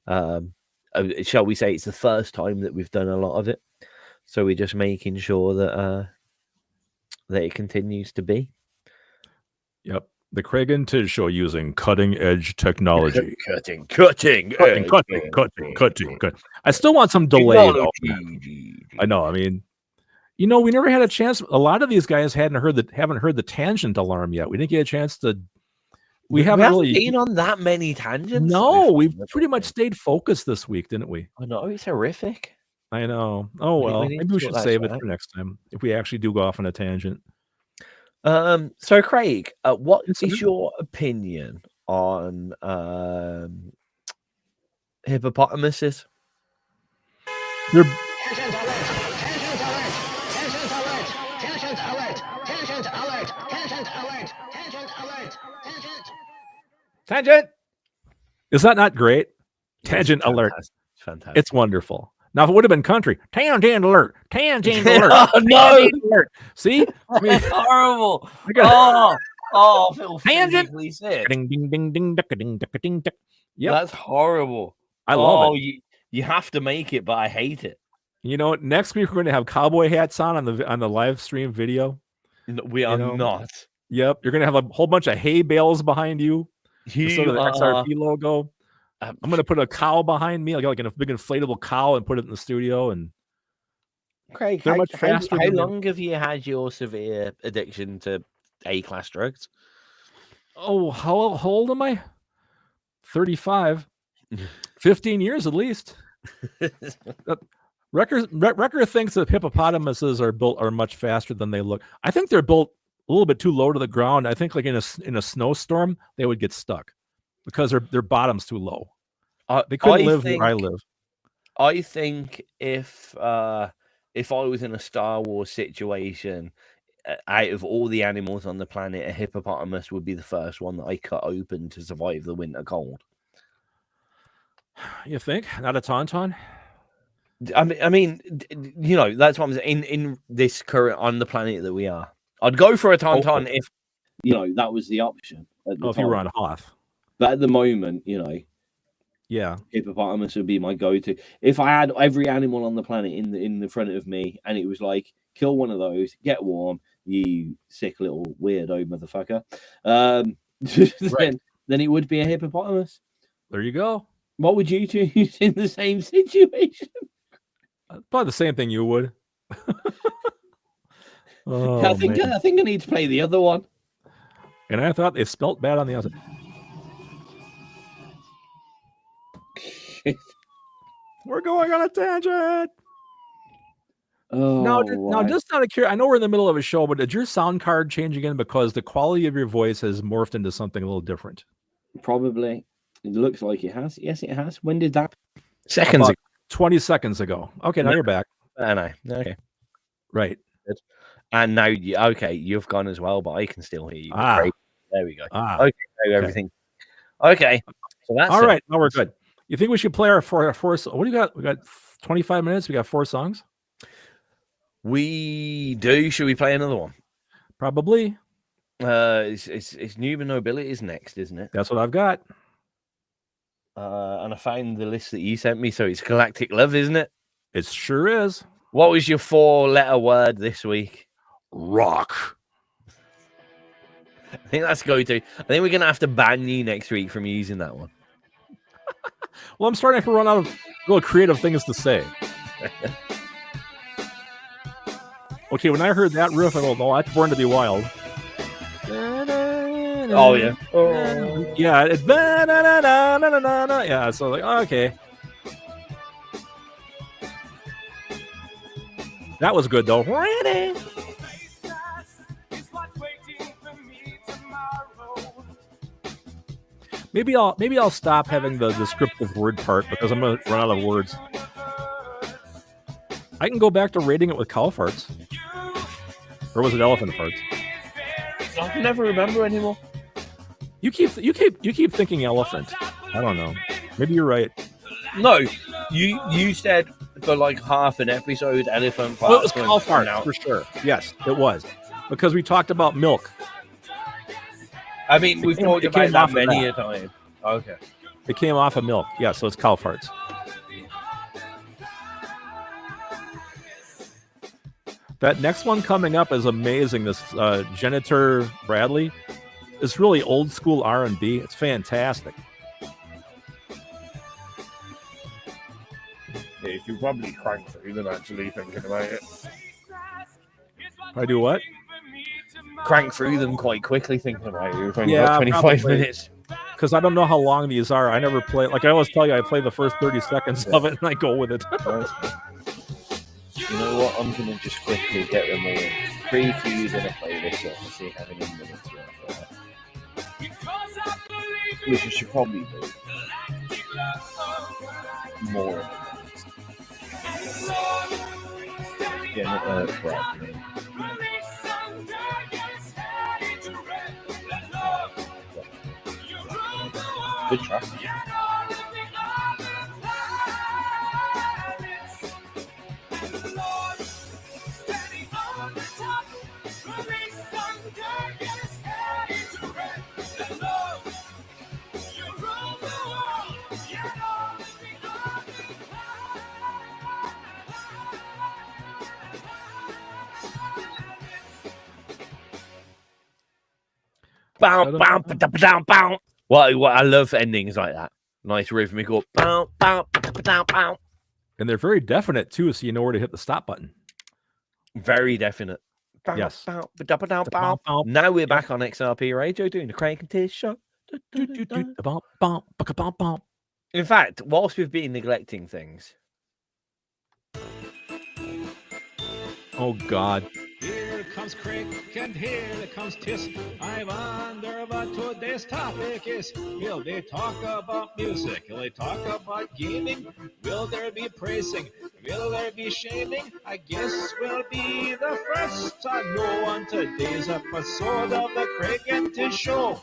S1: Shall we say it's the first time that we've done a lot of it, so we're just making sure that it continues to be.
S2: Yep. The Craig and Tizz Show using cutting edge technology.
S1: Cutting.
S2: I still want some delay. I know. I mean, we never had a chance. A lot of these guys haven't heard the tangent alarm yet. We didn't get a chance to. We haven't really
S1: been on that many tangents.
S2: No, we've pretty much stayed focused this week, didn't we?
S1: I know, it's horrific.
S2: I know. Oh well, maybe we should save it for next time if we actually do go off on a tangent.
S1: So Craig, what is your opinion on hippopotamuses? Tangent.
S2: Is that not great? Tangent alert.
S1: Fantastic.
S2: It's wonderful. Now, if it would have been country, tangent alert, tangent alert.
S1: Oh, no.
S2: Tangent alert. See? I mean,
S1: horrible. Phil
S2: tangent.
S1: Sick.
S2: Ding, ding, ding, ding, duck, ding, duck, ding, duck. Yep.
S1: That's horrible.
S2: I love
S1: it. You have to make it, but I hate it.
S2: Next week we're going to have cowboy hats on the live stream video.
S1: No, we are not.
S2: Yep. You're going to have a whole bunch of hay bales behind you. Sort of the XRP logo. I'm going to put a cow behind me, like a big inflatable cow, and put it in the studio. And
S1: Craig, how long have you had your severe addiction to A-class drugs?
S2: Oh, how old am I? 35. 15 years at least. Wrecker thinks that hippopotamuses are much faster than they look. I think they're built a little bit too low to the ground. I think like in a snowstorm they would get stuck because their bottom's too low. They couldn't live where I live.
S1: I think if I was in a Star Wars situation, out of all the animals on the planet, a hippopotamus would be the first one that I cut open to survive the winter cold.
S2: You think? Not a tauntaun?
S1: I mean, that's what I'm saying. In this current on the planet that we are, I'd go for a tauntaun if that was the option.
S2: If you were on Hoth.
S1: But at the moment,
S2: yeah,
S1: hippopotamus would be my go-to. If I had every animal on the planet in the front of me, and it was like, kill one of those, get warm, you sick little weirdo motherfucker. Then it would be a hippopotamus.
S2: There you go.
S1: What would you choose in the same situation?
S2: Probably the same thing you would. Oh,
S1: I think I need to play the other one.
S2: And I thought they spelt bad on the outside. We're going on a tangent. Now, just out of curiosity, I know we're in the middle of a show, but did your sound card change again because the quality of your voice has morphed into something a little different?
S1: Probably. It looks like it has. Yes, it has. When did that? Seconds
S2: ago. 20 seconds ago. Okay, now you're back.
S1: I know. Okay.
S2: Right.
S1: And now, you've gone as well, but I can still hear you. Great. There we go. Okay, everything. Okay. So that's
S2: all right. Now we're good. You think we should play our four? What do you got? We got 25 minutes. We got 4 songs.
S1: We do. Should we play another one?
S2: Probably.
S1: It's Nobility is next, isn't it?
S2: That's what I've got.
S1: And I found the list that you sent me, so it's Galactic Love, isn't it?
S2: It sure is.
S1: What was your 4-letter word this week?
S2: Rock.
S1: I think that's go-to. I think we're gonna have to ban you next week from using that one.
S2: Well, I'm starting to run out of little creative things to say. Okay, when I heard that riff, I go, "No, that's Born to Be Wild."
S1: Oh yeah,
S2: yeah. It's yeah. So like, okay, that was good though. Maybe I'll stop having the descriptive word part because I'm gonna run out of words. I can go back to rating it with cow farts, or was it elephant farts?
S1: I can never remember anymore.
S2: You keep thinking elephant. I don't know. Maybe you're right.
S1: No, you said for like half an episode elephant farts.
S2: Well, it was cow farts for sure. Yes, it was because we talked about milk.
S1: I mean, we've talked about that many a time. Okay.
S2: It came off of milk. Yeah, so it's cow farts. That next one coming up is amazing. This Genetter Bradley. It's really old school R&B. It's fantastic.
S4: Yeah, you should probably crank through them actually thinking about it.
S2: I do what?
S1: Crank through them quite quickly thinking about it. We've only
S2: Yeah,
S1: got 25
S2: probably.
S1: minutes.
S2: Because I don't know how long these are. I never play. Like I always tell you, I play the first 30 seconds of it and I go with it.
S1: You know what? I'm going to just quickly get them all pre-queued in a playlist so I can see how many minutes worth of it. Which I should probably do. More. Yeah, Bradley. Good track. Bow, bow, bow, bow. What I love endings like that. Nice rhythmical. Bow, bow, bow, bow.
S2: And they're very definite too, so you know where to hit the stop button.
S1: Very definite. Bow,
S2: yes.
S1: Bow, bow, bow, bow, bow. Now we're back on XRP Radio doing the Craig and Tizz Show. In fact, whilst we've been neglecting things.
S2: Oh God.
S5: Here comes Craig and here comes Tizz. I wonder what today's topic is. Will they talk about music? Will they talk about gaming? Will there be praising? Will there be shaming? I guess we'll be the first to know on today's episode of the Craig and Tizz Show.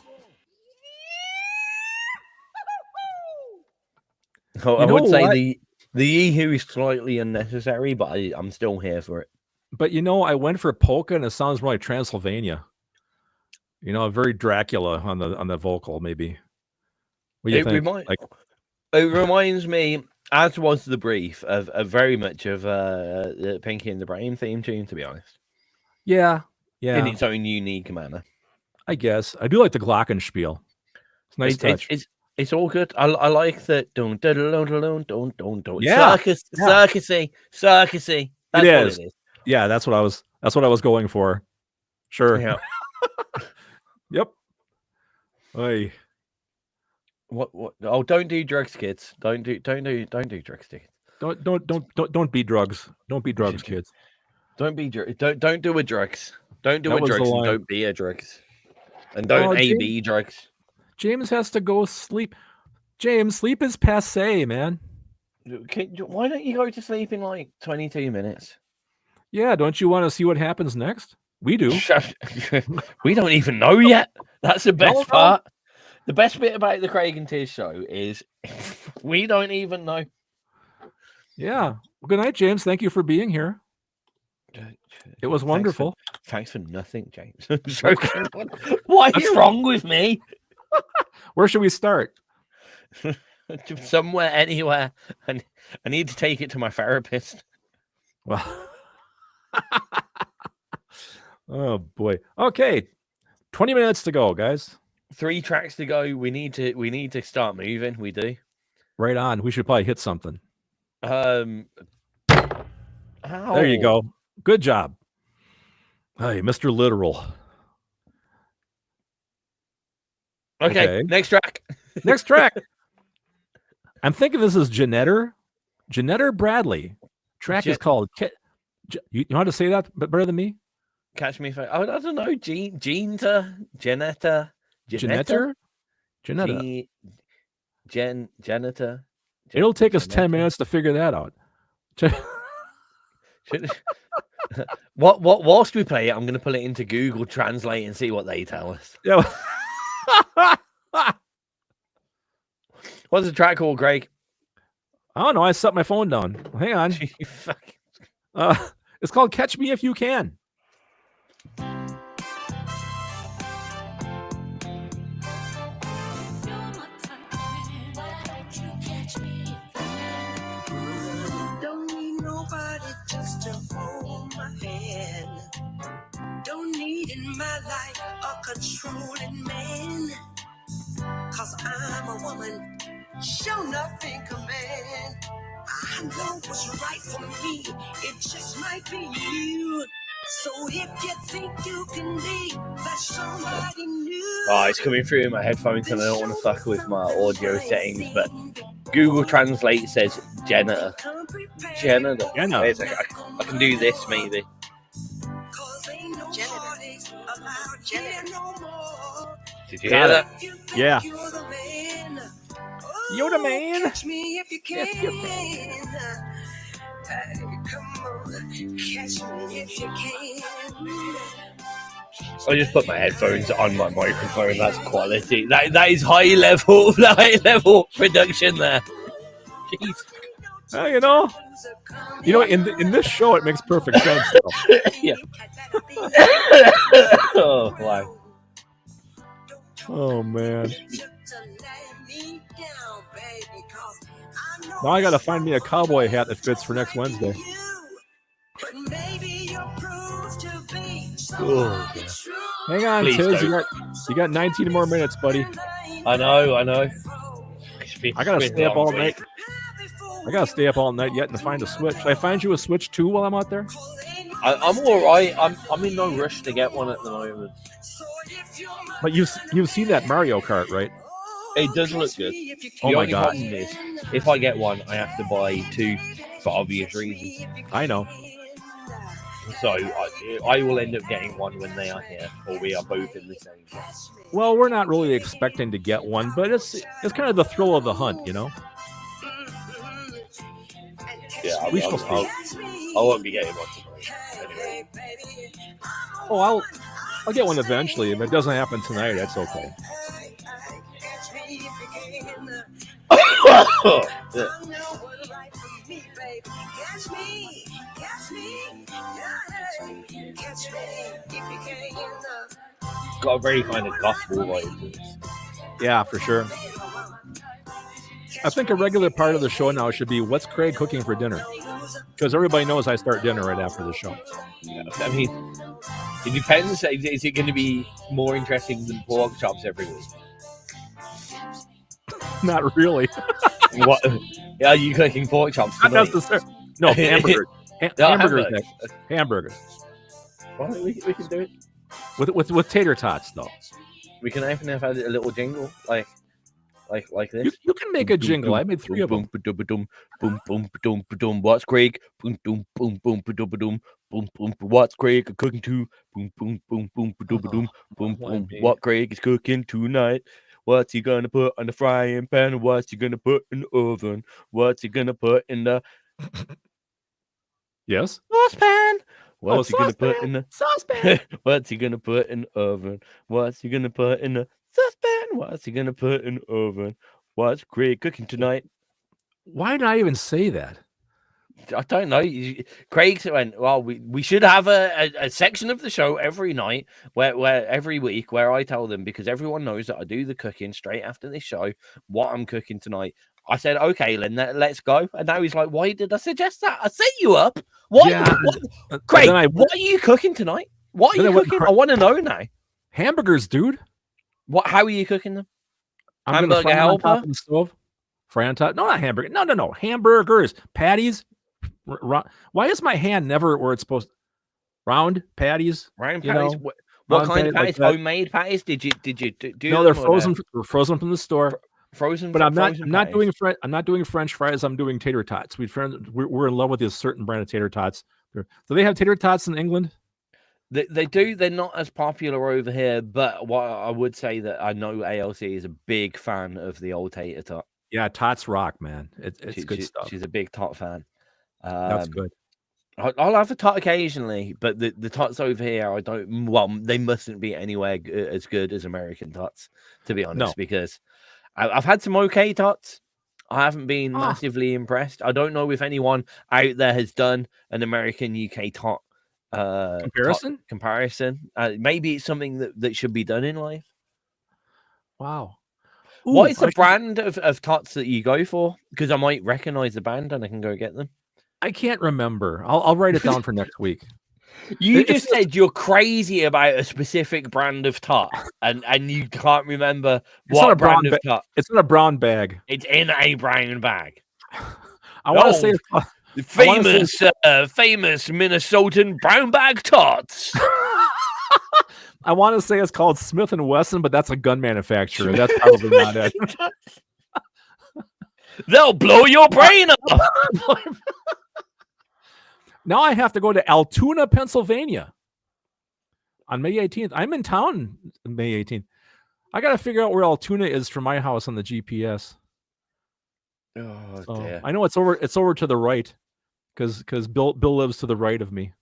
S1: I would say the yee-hoo is slightly unnecessary, but I'm still here for it.
S2: But you know, I went for polka, and it sounds more like Transylvania. You know, very Dracula on the vocal, maybe. What do you think?
S1: It reminds me, as was the brief, of very much of the Pinky and the Brain theme tune, to be honest.
S2: Yeah.
S1: In its own unique manner.
S2: I guess I do like the glockenspiel. It's nice touch.
S1: It's all good. I like that. Don't.
S2: Yeah.
S1: Circusy. That's what it is.
S2: Yeah, that's what I was That's what I was going for. Sure.
S1: Yeah.
S2: Yep. Oy.
S1: What? Oh, don't do drugs, kids. Don't do drugs, kids.
S2: Don't be drugs. Don't be drugs, kids.
S1: Don't be don't do a drugs. Don't do
S2: That
S1: a
S2: was the
S1: drugs and
S2: line.
S1: don't be a drugs. And don't be drugs.
S2: James has to go sleep. James, sleep is passe, man.
S1: Why don't you go to sleep in like 22 minutes?
S2: Yeah, don't you want to see what happens next? We do.
S1: We don't even know yet. That's the best
S2: No.
S1: part. The best bit about the Craig and Tizz show is we don't even know.
S2: Yeah. Good night, James. Thank you for being here. It was wonderful.
S1: Thanks for nothing, James. What is wrong with me?
S2: Where should we start?
S1: Somewhere, anywhere. And I need to take it to my therapist.
S2: Well, oh boy. Okay, 20 minutes to go, guys.
S1: 3 tracks to go. We need to start moving. We do.
S2: Right on. We should probably hit something.
S1: There
S2: There you go. Good job. Hey, Mr. Literal.
S1: Okay. Next track.
S2: Next track. I'm thinking this is Genetter Bradley. Track is called. You know how to say that better than me?
S1: Catch me if I don't know. Genetter.
S2: It'll take us 10 minutes to figure that out.
S1: Whilst we play it, I'm going to put it into Google Translate and see what they tell us.
S2: Yeah.
S1: What's the track called, Craig?
S2: I don't know. I set my phone down. Hang on. It's called Catch Me If You Can.
S3: Don't need nobody just to hold my hand. Don't need in my life a controlling man. 'Cause I'm a woman, show nothing command. I know what's right for me, it just might be you. So if you think you can be that somebody new.
S1: Oh, it's coming through in my headphones and I don't want to fuck with my audio settings, but Google Translate says Genetter. I can do this maybe. Did you hear that?
S2: Yeah.
S3: You're
S2: the man.
S3: Catch me if you can. Hey, come on, catch me if you can.
S1: I just put my headphones on my microphone. That's quality. That is high level production there. Jeez.
S2: You know, in this show, it makes perfect sense.
S1: Yeah. Oh wow.
S2: Oh man. Now I gotta find me a cowboy hat that fits for next Wednesday.
S1: Oh, yeah.
S2: Hang on,
S1: Please
S2: Tizz.
S1: don't.
S2: You got 19 more minutes, buddy.
S1: I know.
S2: I gotta stay up all night. I gotta stay up all night yet and find a Switch. Should I find you a Switch too while I'm out there?
S1: I'm all right. I'm in no rush to get one at the moment.
S2: But you've seen that Mario Kart, right?
S1: It does look good.
S2: Oh
S1: The
S2: my
S1: only
S2: God.
S1: problem is, if I get one, I have to buy 2 for obvious reasons.
S2: I know.
S1: So I will end up getting one when they are here, or we are both in the same place.
S2: Well, we're not really expecting to get one, but it's kind of the thrill of the hunt, you know.
S1: Yeah,
S2: We shall see.
S1: I won't be getting one tonight. Anyway.
S2: Oh, I'll get one eventually. If it doesn't happen tonight, that's okay.
S1: Yeah. Got a very kind of gospel vibe to this.
S2: Yeah, for sure. I think a regular part of the show now should be what's Craig cooking for dinner? Because everybody knows I start dinner right after the show.
S1: Yeah, I mean, it depends. Is it going to be more interesting than pork chops every week?
S2: Not really.
S1: What? Are you cooking pork chops
S2: Not
S1: tonight?
S2: necessarily. No, hamburgers. Hamburgers next. Hamburgers.
S1: Well, we can do it.
S2: With tater tots though.
S1: We can even have a little jingle like this.
S2: You can make a jingle. I made 3 of them.
S1: Boom, boom, boom, boom, boom. What's Craig? Boom, boom, boom, boom, boom, boom, boom, boom. What's Craig cooking to? Boom, boom, boom, boom, boom, boom, boom, boom. What Craig is cooking tonight? What's he gonna put on the frying pan? What's he gonna put in the oven? What's he gonna put in the
S2: Yes.
S1: saucepan? What's he gonna put in the
S2: saucepan?
S1: What's he gonna put in the oven? What's he gonna put in the saucepan? What's he gonna put in the oven? What's Craig cooking tonight?
S2: Why did I even say that?
S1: I don't know. Craig went, well, we should have a section of the show every night where every week where I tell them, because everyone knows that I do the cooking straight after this show, what I'm cooking tonight. I said, okay, Lynn, let's go. And now he's like, why did I suggest that? I set you up. What?
S2: Yeah.
S1: Craig, what are you cooking tonight? What are you cooking? I want to know now.
S2: Hamburgers, dude.
S1: How are you cooking them?
S2: I'm
S1: Hamburger
S2: gonna fry them on top
S1: helper?
S2: of the stove. Fry on top. No, not hamburger. No. Hamburgers. Patties. Why is my hand never where it's supposed to? Round patties.
S1: Round
S2: you
S1: patties.
S2: know,
S1: What kind of patties?
S2: like that.
S1: Homemade patties? Did you do?
S2: No, they're frozen. They're frozen from the store.
S1: Frozen.
S2: But I'm not
S1: patties.
S2: doing French fries. I'm doing tater tots. We're in love with this certain brand of tater tots. Do they have tater tots in England?
S1: They do. They're not as popular over here, but what I would say that I know ALC is a big fan of the old tater tot.
S2: Yeah, tots rock, man. It's good stuff.
S1: She's a big tot fan.
S2: That's good.
S1: I'll have a tot occasionally, but the tots over here, I don't. Well, they mustn't be anywhere as good as American tots, to be honest.
S2: No.
S1: Because I've had some okay tots. I haven't been massively impressed. I don't know if anyone out there has done an American UK tot comparison. Maybe it's something that should be done in life.
S2: Wow.
S1: What is the brand of tots that you go for? Because I might recognize the brand and I can go get them.
S2: I can't remember. I'll write it down for next week.
S1: You just said you're crazy about a specific brand of tot, and you can't remember what brand of tot.
S2: It's in a brown bag.
S1: It's in a brown bag.
S2: I want to say
S1: famous Minnesotan brown bag tots.
S2: I want to say it's called Smith & Wesson, but that's a gun manufacturer. That's probably not it.
S1: They'll blow your brain up.
S2: Now I have to go to Altoona, Pennsylvania on May 18th. I'm in town May 18th. I got to figure out where Altoona is from my house on the GPS.
S1: Oh,
S2: so
S1: dear.
S2: I know it's over to the right because Bill lives to the right of me.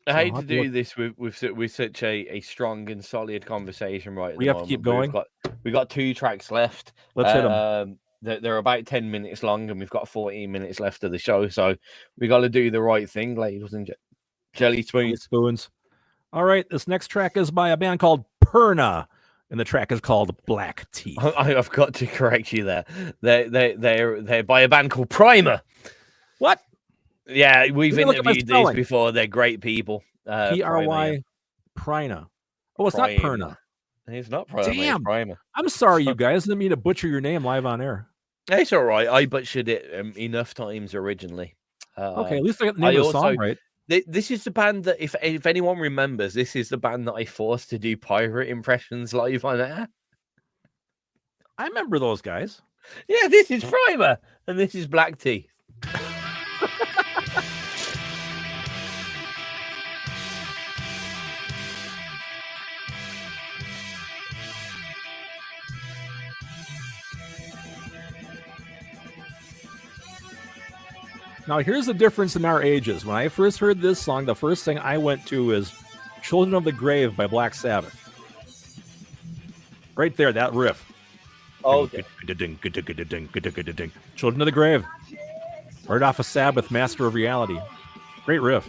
S1: I hate to do this with such a strong and solid conversation right at
S2: we
S1: the
S2: have
S1: moment.
S2: To keep going.
S1: We've got 2 tracks left.
S2: Let's hit them.
S1: They're about 10 minutes long, and we've got 14 minutes left of the show. So we got to do the right thing, ladies and jelly spoons.
S2: All right, this next track is by a band called Perna, and the track is called Black Teeth.
S1: I've got to correct you there. They're by a band called Primer.
S2: What?
S1: Yeah, we've interviewed these before. They're great people.
S2: P-R-Y Prina. Oh, it's not Perna.
S1: It's not Primer.
S2: Damn.
S1: It's Primer.
S2: I'm sorry, you guys. I didn't mean to butcher your name live on air.
S1: It's all right. I butchered it enough times originally.
S2: Okay, at least I got the name of the song right.
S1: This is the band that, if anyone remembers, this is the band that I forced to do pirate impressions live on air.
S2: I remember those guys.
S1: Yeah, this is Primer, and this is Black Teeth.
S2: Now, here's the difference in our ages. When I first heard this song, the first thing I went to is Children of the Grave by Black Sabbath. Right there, that riff.
S1: Oh,
S2: Children of the Grave. Right off of Sabbath, Master of Reality. Great riff.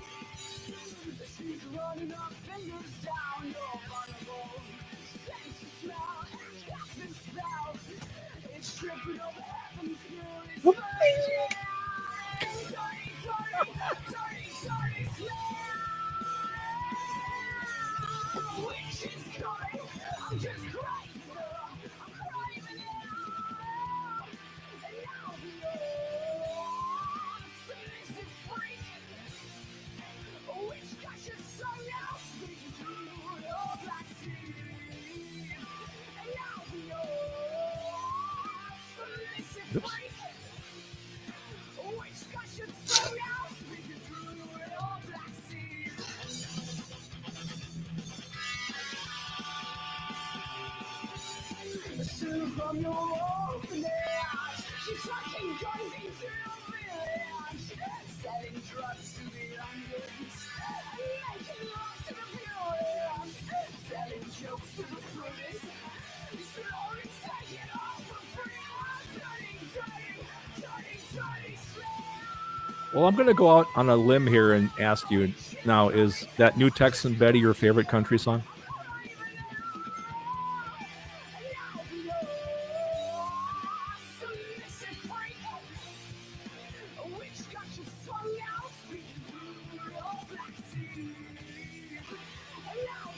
S2: Well, I'm going to go out on a limb here and ask you now, is that New Texan Betty your favorite country song?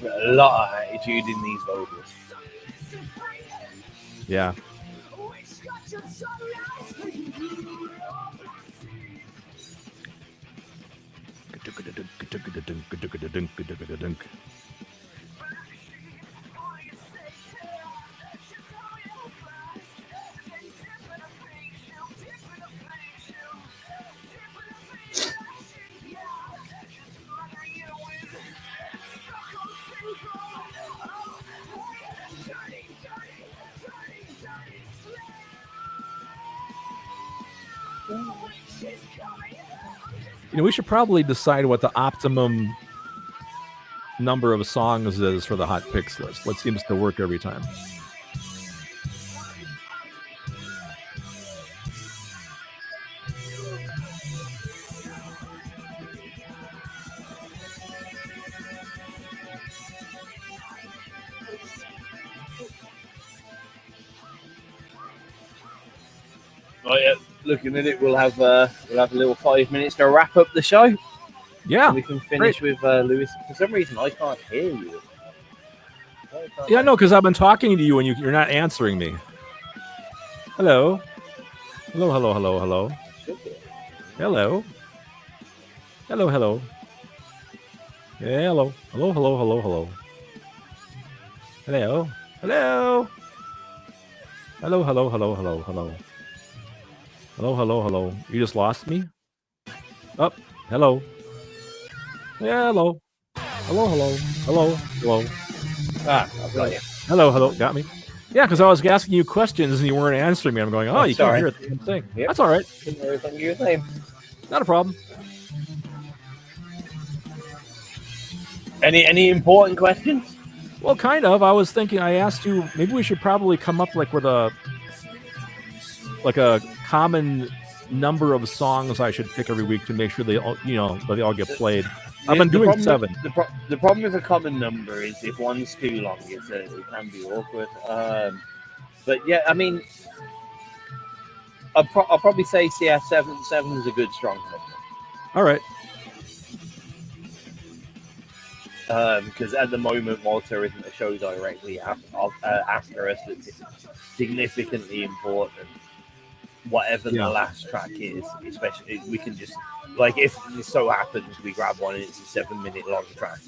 S1: A lot of attitude in these vocals.
S2: Yeah. You know, we should probably decide what the optimum number of songs is for the hot picks list. What seems to work every time?
S1: Oh, yeah. Looking at it, we'll have a little 5 minutes to wrap up the show.
S2: Yeah,
S1: and we can finish with Lewis. For some reason, I can't hear you.
S2: Yeah, no, because I've been talking to you and you're not answering me. Hello, hello, hello, hello, hello, hello, hello, hello. Yeah, hello, hello, hello, hello, hello, hello, hello, hello, hello, hello, hello, hello. Hello, hello, hello. You just lost me? Oh, hello. Yeah, hello. Hello, hello. Hello, hello.
S1: Ah, I've got you.
S2: Hello, hello. Got me? Yeah, because I was asking you questions and you weren't answering me. I'm going, oh, you
S1: sorry.
S2: can't hear the same thing.
S1: Yep.
S2: That's all right.
S1: Didn't hear everything you were saying.
S2: Not a problem.
S1: Any important questions?
S2: Well, kind of. I was thinking, I asked you, maybe we should probably come up with a common number of songs I should pick every week to make sure they all, they all get played. I've been doing 7.
S1: The problem with a common number is if one's too long, it can be awkward. But yeah, I mean, I'll probably say CF7 is a good strong number.
S2: All right.
S1: Because at the moment, Walter isn't a show directly after us that's significantly important. Whatever the last track is, especially we can just if it so happens we grab one and it's a 7-minute long track,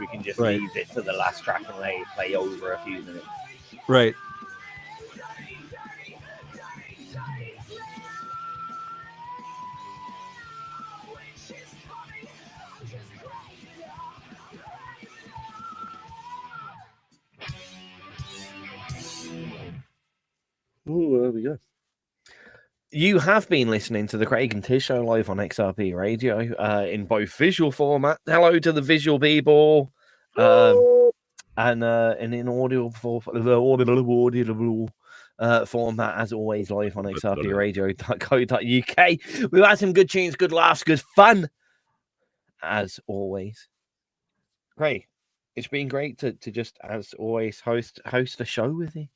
S1: we can just leave it to the last track and let it play over a few minutes.
S2: Right.
S1: Oh, there we go. You have been listening to the Craig and Tizz Show live on XRP Radio in both visual format. Hello to the visual people, and in audio format as always live on xrpradio.co.uk. We've had some good tunes, good laughs, good fun as always. Craig, it's been great to just as always host a show with you.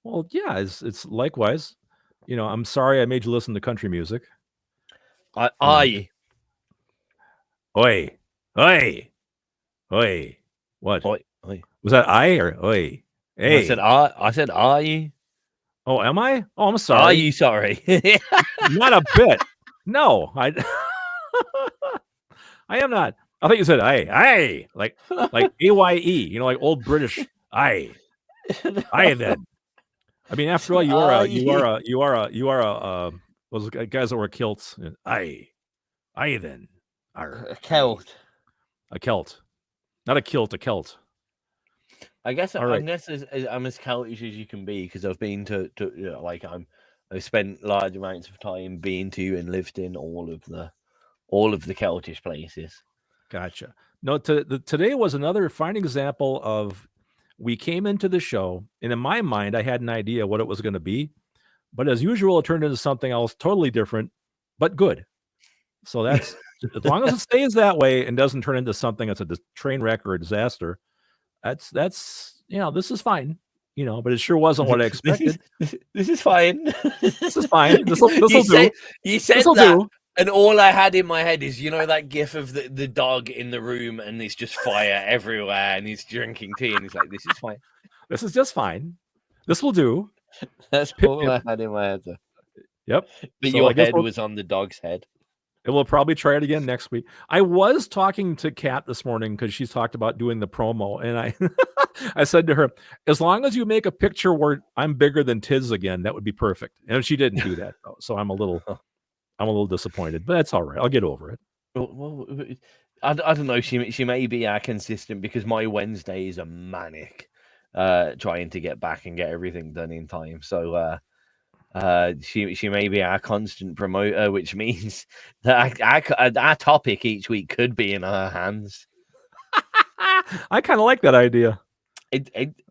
S2: Well, yeah, it's likewise. I'm sorry I made you listen to country music.
S1: Oi.
S2: Oi. What?
S1: Oi.
S2: Was that I or oi? Hey.
S1: I said, are you?
S2: Oh, am I? Oh, I'm sorry.
S1: Are you sorry?
S2: Not a bit. No, I am not. I think you said aye, like AYE, like old British aye then. I mean, after all, you are those guys that wear kilts. Aye then.
S1: A Celt.
S2: A Celt. Not a kilt, a Celt.
S1: I guess
S2: All right.
S1: I'm as Celtish as you can be because I've been to I've spent large amounts of time being to and lived in all of the Celtish places.
S2: Gotcha. No, today was another fine example of we came into the show, and in my mind, I had an idea what it was going to be, but as usual, it turned into something else totally different, but good. So that's as long as it stays that way and doesn't turn into something that's a train wreck or a disaster. That's this is fine. But it sure wasn't what I expected.
S1: This is fine.
S2: This is fine. This will do.
S1: You said
S2: This'll
S1: that,
S2: do.
S1: and all I had in my head is that gif of the dog in the room, and it's just fire everywhere, and he's drinking tea, and he's like, "This is fine.
S2: This is just fine. This will do."
S1: That's all I had in my head.
S2: Yep.
S1: But your head was on the dog's head.
S2: And we'll probably try it again next week. I was talking to Kat this morning because she's talked about doing the promo, and I said to her, as long as you make a picture where I'm bigger than Tizz again, that would be perfect. And she didn't do that, though, so I'm a little disappointed, but that's all right. I'll get over it.
S1: Well, I don't know. She may be consistent because my Wednesdays are manic, trying to get back and get everything done in time. So she may be our constant promoter, which means that our topic each week could be in her hands.
S2: I kind of like that idea.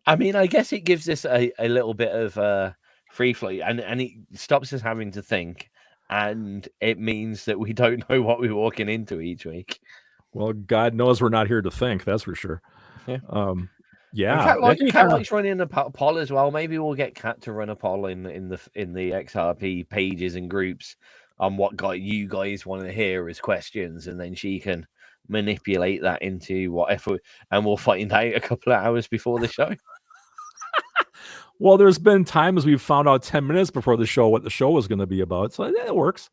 S1: I mean, I guess it gives us a little bit of free flow, and it stops us having to think, and it means that we don't know what we're walking into each week.
S2: Well, God knows we're not here to think. That's for sure.
S1: Yeah.
S2: Yeah,
S1: Kat likes running a poll as well. Maybe we'll get Kat to run a poll in the XRP pages and groups on what you guys want to hear as questions, and then she can manipulate that into whatever, and we'll find out a couple of hours before the show.
S2: Well, there's been times we've found out 10 minutes before the show what the show was going to be about, so it works.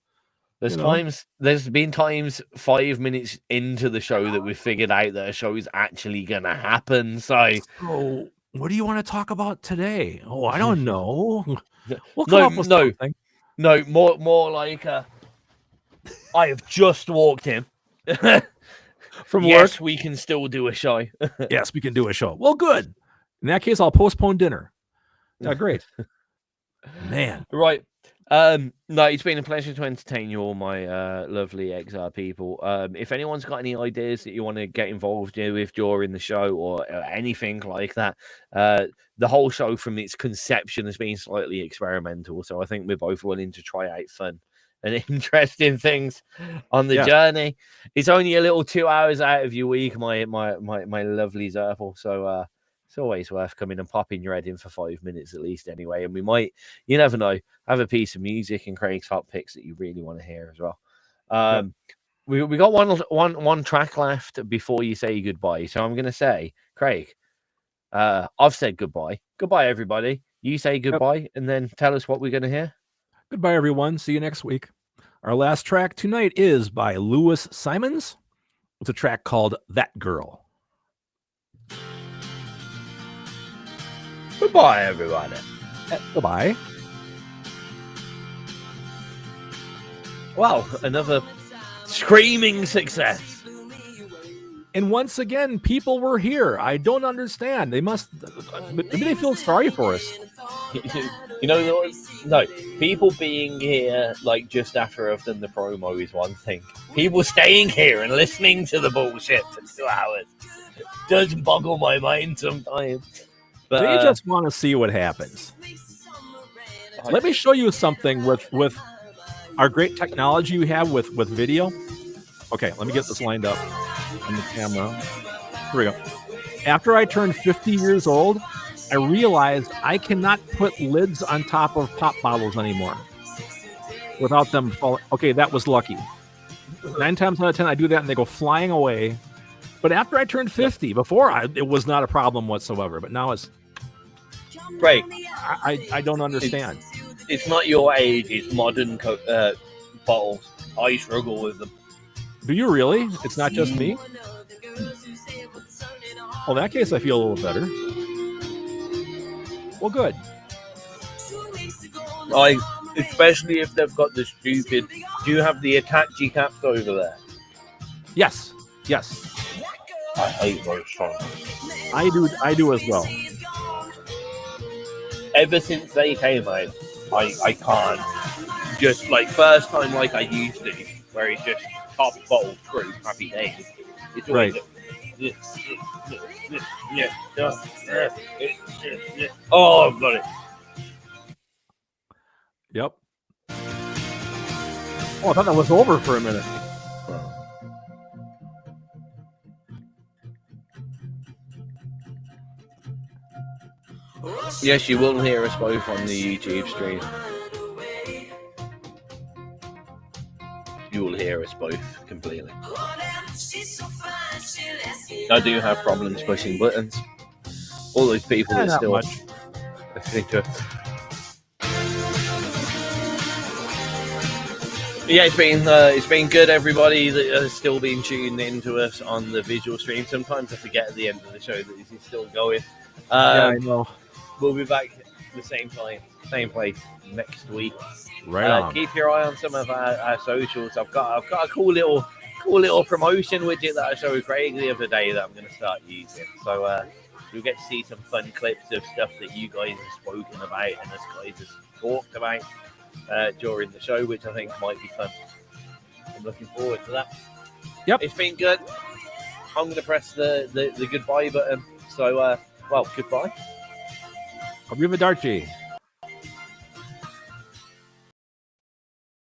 S1: There's been times 5 minutes into the show that we've figured out that a show is actually gonna happen. So
S2: what do you want to talk about today? Oh, I don't know. We'll
S1: come
S2: up with something.
S1: No, more like I have just walked in
S2: from work.
S1: Yes, we can still do a show.
S2: Yes, we can do a show. Well, good. In that case, I'll postpone dinner. Yeah, great. Man.
S1: Right. No, it's been a pleasure to entertain you all, my lovely XR people. If anyone's got any ideas that you want to get involved with during the show or anything like that, the whole show from its conception has been slightly experimental, so I think we're both willing to try out fun and interesting things on the journey. It's only a little 2 hours out of your week, my lovely Zerple, so it's always worth coming and popping your head in for 5 minutes at least anyway. And we might, you never know, have a piece of music and Craig's hot picks that you really want to hear as well. We got one track left before you say goodbye. So I'm going to say, Craig, I've said goodbye. Goodbye, everybody. You say goodbye and then tell us what we're going to hear.
S2: Goodbye, everyone. See you next week. Our last track tonight is by Louis Simmons. It's a track called That Girl.
S1: Goodbye, everybody.
S2: Goodbye.
S1: Wow, another screaming success.
S2: And once again, people were here. I don't understand. Maybe they feel sorry for us.
S1: No, people being here like just after I've done the promo is one thing. People staying here and listening to the bullshit for 2 hours does boggle my mind sometimes. But
S2: they just want to see what happens. Let me show you something with our great technology we have with video. Okay, let me get this lined up on the camera. Here we go. After I turned 50 years old, I realized I cannot put lids on top of pop bottles anymore without them falling. Okay, that was lucky. 9 times out of 10, I do that and they go flying away. But after I turned 50, it was not a problem whatsoever. But now it's
S1: Craig.
S2: I don't understand.
S1: It's not your age. It's modern bottles. I struggle with them.
S2: Do you really? It's not just me? Well, in that case, I feel a little better. Well, good.
S1: Especially if they've got the stupid. Do you have the Attache caps over there?
S2: Yes.
S1: I hate those songs.
S2: I do as well.
S1: Ever since they came out, I can't just like first time like I used to, where it's just top bottle screw, happy days. It's
S2: right.
S1: Oh, I've got it.
S2: Yep. Oh, I thought that was over for a minute.
S1: Yes, you will hear us both on the YouTube stream. You will hear us both completely. I do have problems pushing buttons. All those people that still listening to it. Yeah, it's been good. Everybody that has still been tuning into us on the visual stream. Sometimes I forget at the end of the show that this is still going.
S2: Yeah, I know.
S1: We'll be back at the same time, same place next week.
S2: Right on.
S1: Keep your eye on some of our socials. I've got a cool little promotion widget that I showed Craig the other day that I'm going to start using. So you'll get to see some fun clips of stuff that you guys have spoken about and us guys have talked about during the show, which I think might be fun. I'm looking forward to that.
S2: Yep.
S1: It's been good. I'm going to press the goodbye button. So, well, goodbye.
S2: Arrivederci.